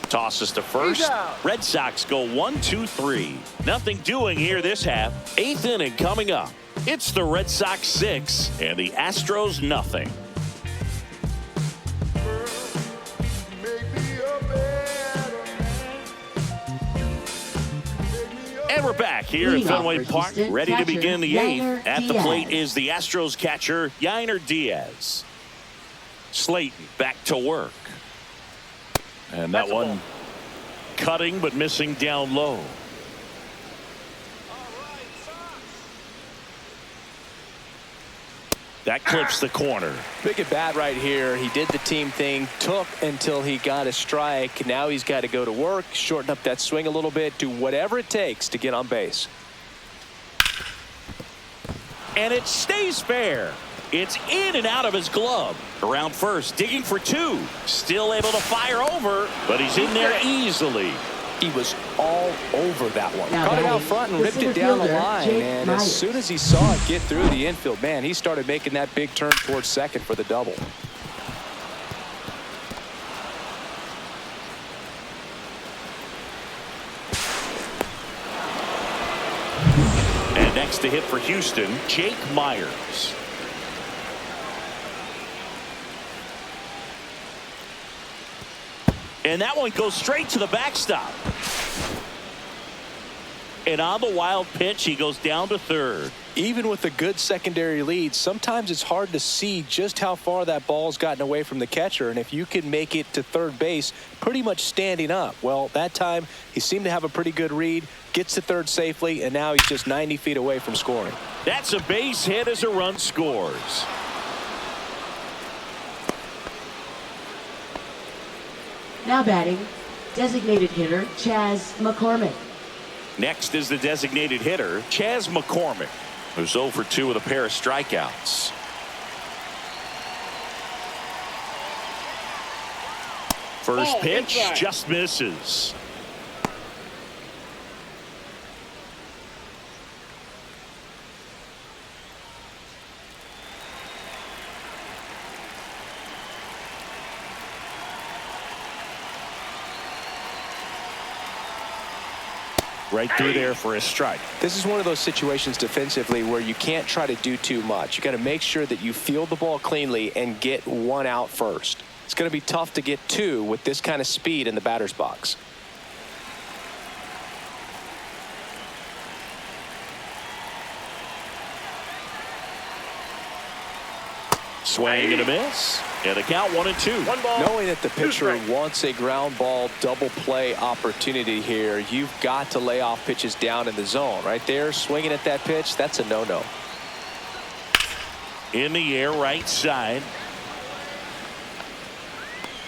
Tosses to first. Red Sox go 1-2-3. Nothing doing here this half. 8th inning coming up. It's the Red Sox 6 and the Astros nothing. And we're back here at Fenway Park, ready to begin the 8th. At the plate is the Astros catcher, Yainer Diaz. Slayton back to work. And that one cutting but missing down low. That clips the corner. Big at bat right here. He did the team thing, took until he got a strike. Now he's got to go to work, shorten up that swing a little bit, do whatever it takes to get on base. And it stays fair. It's in and out of his glove. Around first, digging for 2. Still able to fire over, but he's in there easily. He was all over that one. Now Caught it out front and ripped it down the fielder, line. And as soon as he saw it get through the infield, man, he started making that big turn towards second for the double. And next to hit for Houston, Jake Myers. And that one goes straight to the backstop. And on the wild pitch, he goes down to third. Even with a good secondary lead, sometimes it's hard to see just how far that ball's gotten away from the catcher. And if you can make it to third base pretty much standing up, well, that time he seemed to have a pretty good read, gets to third safely, and now he's just 90 feet away from scoring. That's a base hit as a run scores. Now batting, designated hitter Chas McCormick. Next is the designated hitter, Chas McCormick, who's 0 for 2 with a pair of strikeouts. First pitch just misses. Right through there for a strike. This is one of those situations defensively where you can't try to do too much. You got to make sure that you field the ball cleanly and get 1 out first. It's going to be tough to get 2 with this kind of speed in the batter's box. Swing and a miss. And the count 1-2. 1 ball. Knowing that the pitcher wants a ground ball double play opportunity here, you've got to lay off pitches down in the zone. Right there, swinging at that pitch, that's a no-no. In the air, right side.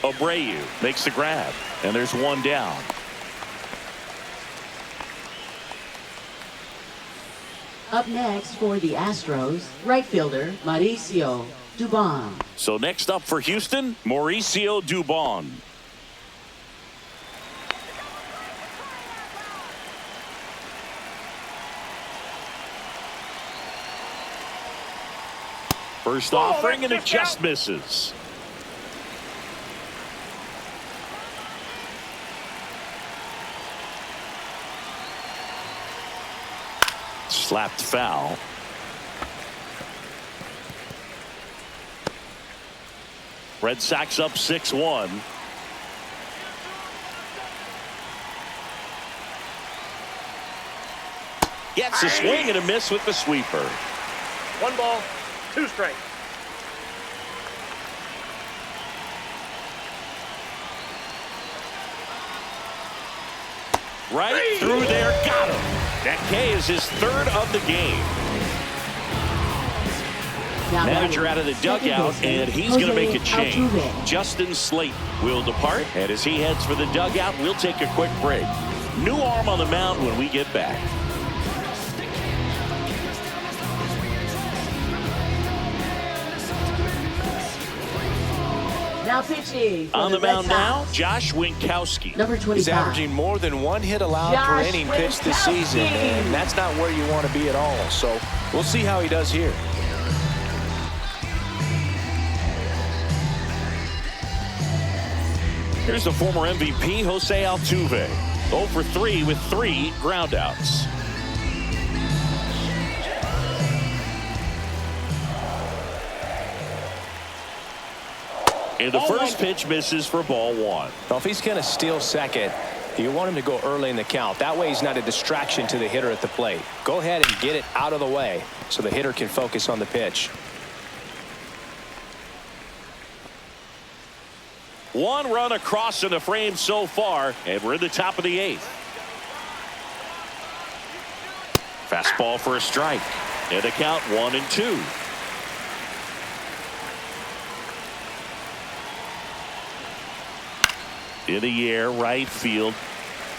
Abreu makes the grab. And there's 1 down. Up next for the Astros, right fielder Mauricio Dubon. So next up for Houston, Mauricio Dubon. First offering and it just misses. Slapped foul. Red Sox up 6-1. Gets a swing and a miss with the sweeper. 1 ball, 2 strikes. Right through there, got him. That K is his 3rd of the game. Manager out of the dugout, and he's going to make a change. Justin Slate will depart, and as he heads for the dugout, we'll take a quick break. New arm on the mound when we get back. Now pitching on the mound now, Josh Winkowski. Number 25. He's averaging more than 1 hit allowed per inning pitched this season, and that's not where you want to be at all. So we'll see how he does here. Here's the former MVP, Jose Altuve. 0 for 3 with 3 groundouts. And the first pitch misses for ball 1. Well, if he's going to steal second, you want him to go early in the count. That way he's not a distraction to the hitter at the plate. Go ahead and get it out of the way so the hitter can focus on the pitch. 1 run across in the frame so far, and we're in the top of the 8th. Fastball for a strike. And the count 1-2. In the air, right field,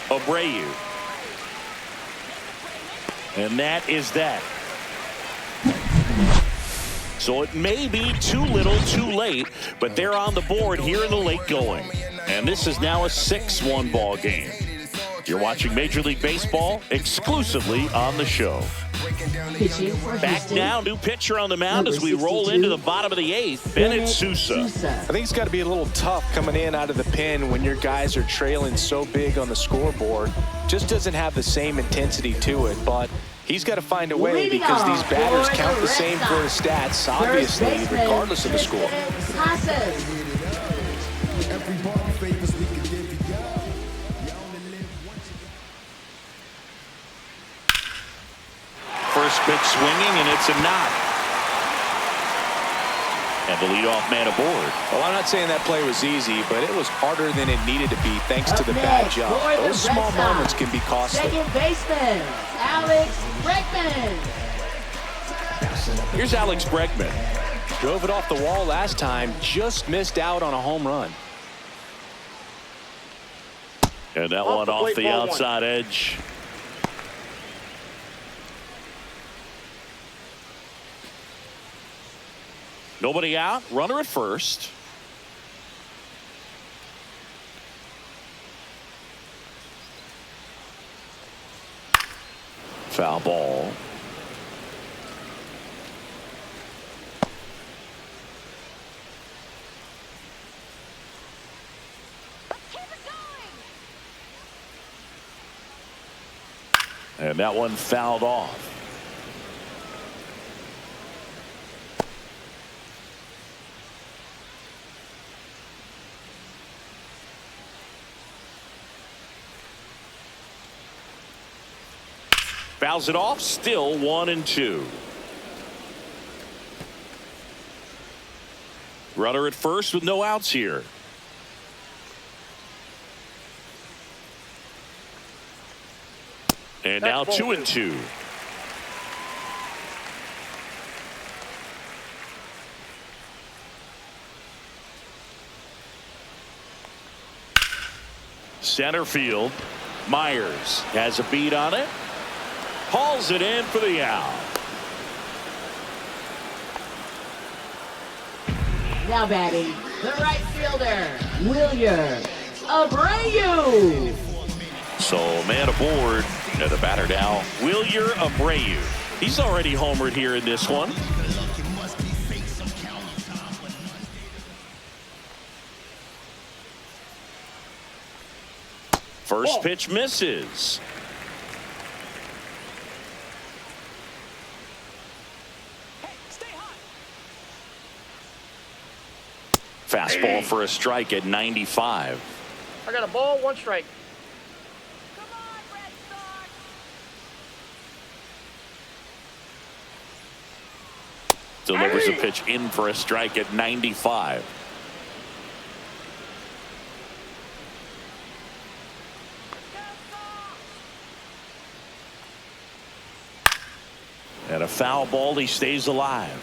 Abreu. And that is that. So it may be too little too late, but they're on the board here in the late going. And this is now a 6-1 ball game. You're watching Major League Baseball exclusively on the show. Back now, new pitcher on the mound as we roll into the bottom of the 8th, Bennett Sousa. I think it's got to be a little tough coming in out of the pen when your guys are trailing so big on the scoreboard. Just doesn't have the same intensity to it, but he's got to find a way because these batters count the same for his stats, obviously, regardless of the score. First pitch swinging, and it's a knock. And the leadoff man aboard. Well, I'm not saying that play was easy, but it was harder than it needed to be thanks to the bad jump. Those small moments can be costly. Second baseman, Alex Bregman. Here's Alex Bregman. Drove it off the wall last time, just missed out on a home run. And that one off the outside edge. Nobody out, runner at first. Foul ball. And that one fouled off. Fouls it off, still 1-2. Runner at first with no outs here. And now 2-2. Center field. Myers has a beat on it. Hauls it in for the out. Now batting, the right fielder, Wilyer Abreu. So man aboard, and the batter now, Wilyer Abreu. He's already homered here in this one. First pitch misses. Fastball for a strike at 95. I got a ball, 1 strike. Come on, Red Sox. Delivers a pitch in for a strike at 95. And a foul ball, he stays alive.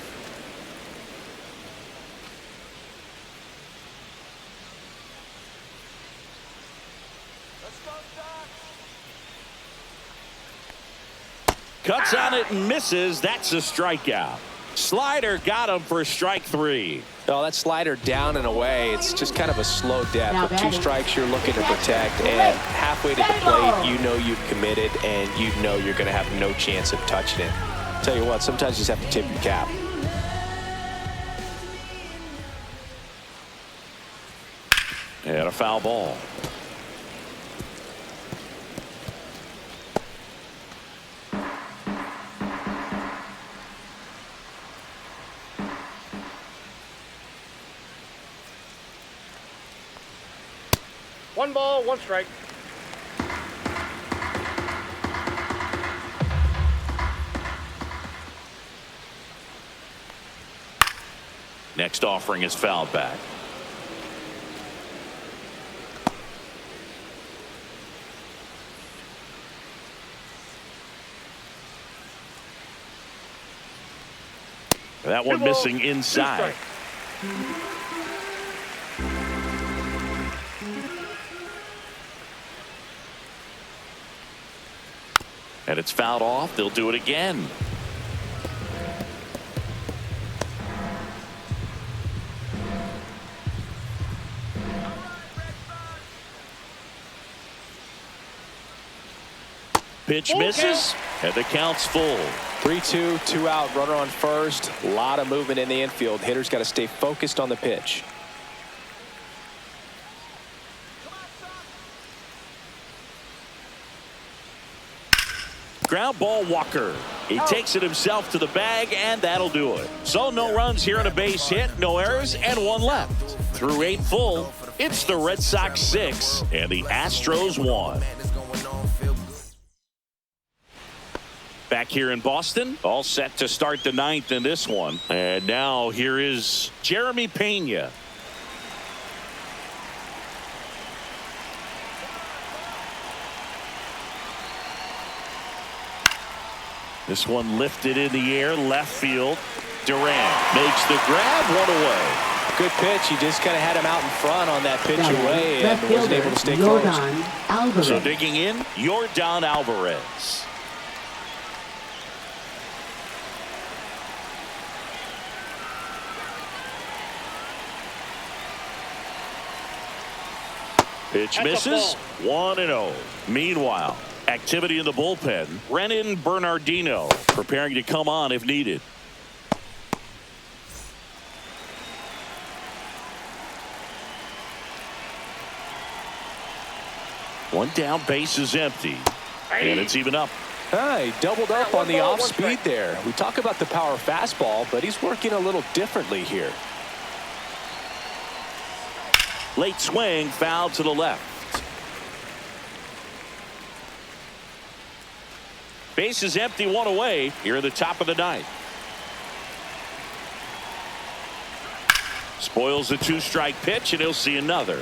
Cuts on it and misses. That's a strikeout. Slider got him for strike 3. Oh, that slider down and away. It's just kind of a slow death. With 2 strikes, you're looking to protect, and halfway to the plate, you know you've committed, and you know you're going to have no chance of touching it. Tell you what, sometimes you just have to tip your cap. And a foul ball. One ball, one strike. Next offering is fouled back. That one missing inside. And it's fouled off. They'll do it again. Pitch misses, and the count's full. 3-2, 2 out, runner on first. A lot of movement in the infield. Hitter's got to stay focused on the pitch. Ground ball, Walker. He takes it himself to the bag, and that'll do it. So no runs here on a base hit, no errors, and 1 left. Through 8 full, it's the Red Sox 6 and the Astros 1. Back here in Boston, all set to start the 9th in this one. And now here is Jeremy Pena. This one lifted in the air, left field. Durant makes the grab, 1 away. Good pitch. He just kind of had him out in front on that pitch away and wasn't able to stay close. So digging in, Yordan Alvarez. Pitch misses, 1-0. Meanwhile, activity in the bullpen. Renan Bernardino preparing to come on if needed. One down, base is empty. And it's even up. He doubled up on the off speed there. We talk about the power fastball, but he's working a little differently here. Late swing, foul to the left. Base is empty, 1 away here at the top of the 9th. Spoils the 2-strike pitch, and he'll see another.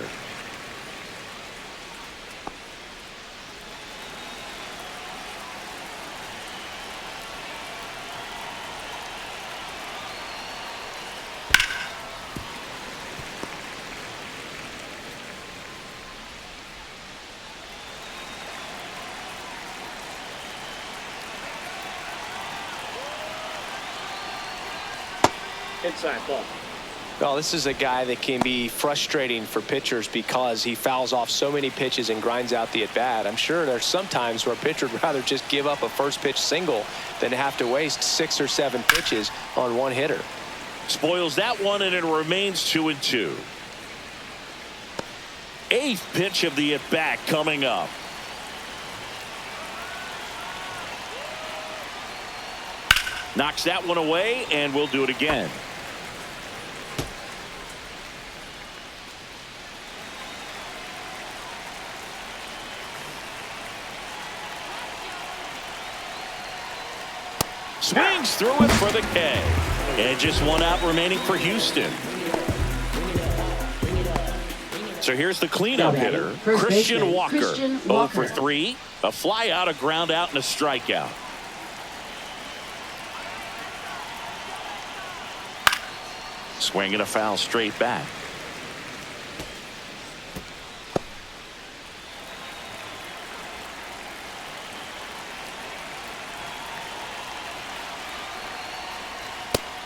Inside ball. Well, this is a guy that can be frustrating for pitchers because he fouls off so many pitches and grinds out the at-bat. I'm sure there's some times where a pitcher would rather just give up a first-pitch single than have to waste 6 or 7 pitches on one hitter. Spoils that one, and it remains 2-2. 8th pitch of the at-bat coming up. Knocks that one away, and we'll do it again. Swings through it for the K. And just 1 out remaining for Houston. So here's the cleanup hitter, Christian Walker. 0 for 3. A fly out, a ground out, and a strikeout. Swing and a foul straight back.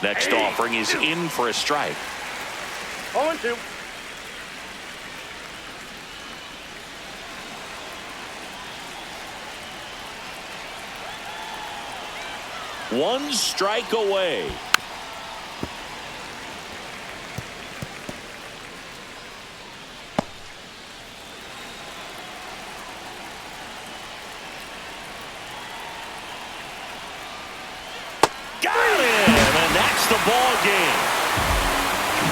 Next offering is in for a strike. 0-2. One strike away. Got him, and that's the ball game.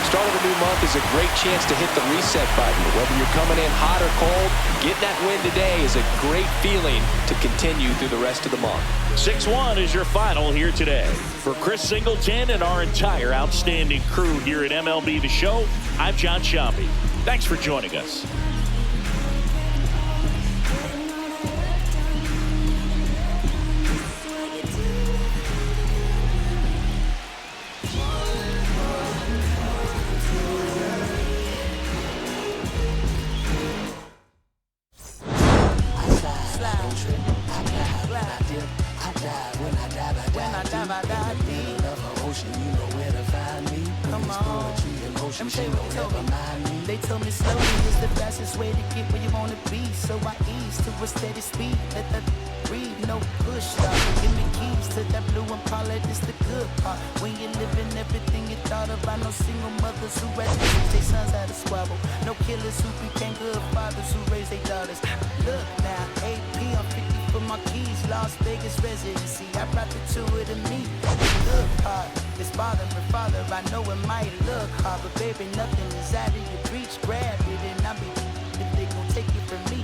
Start of a new month is a great chance to hit the reset button. Whether you're coming in hot or cold, getting that win today is a great feeling to continue through the rest of the month. 6-1 is your final here today. For Chris Singleton and our entire outstanding crew here at MLB The Show, I'm John Sciambi. Thanks for joining us. They told me slowly is the fastest way to get where you want to be. So I ease to a steady speed. Let that breathe, no push stop. Give me keys to that blue Impala, this the good part. When you're living everything you thought about. No single mothers who raised their sons had a squabble. No killers who became good fathers who raised their daughters. Look now, AP, I'm 50 for my keys. Las Vegas residency, I brought the two of them me. The good part. It's father and father, I know it might look hard, but baby, nothing is out of your reach. Grab it and I'll be if they gon' take it from me.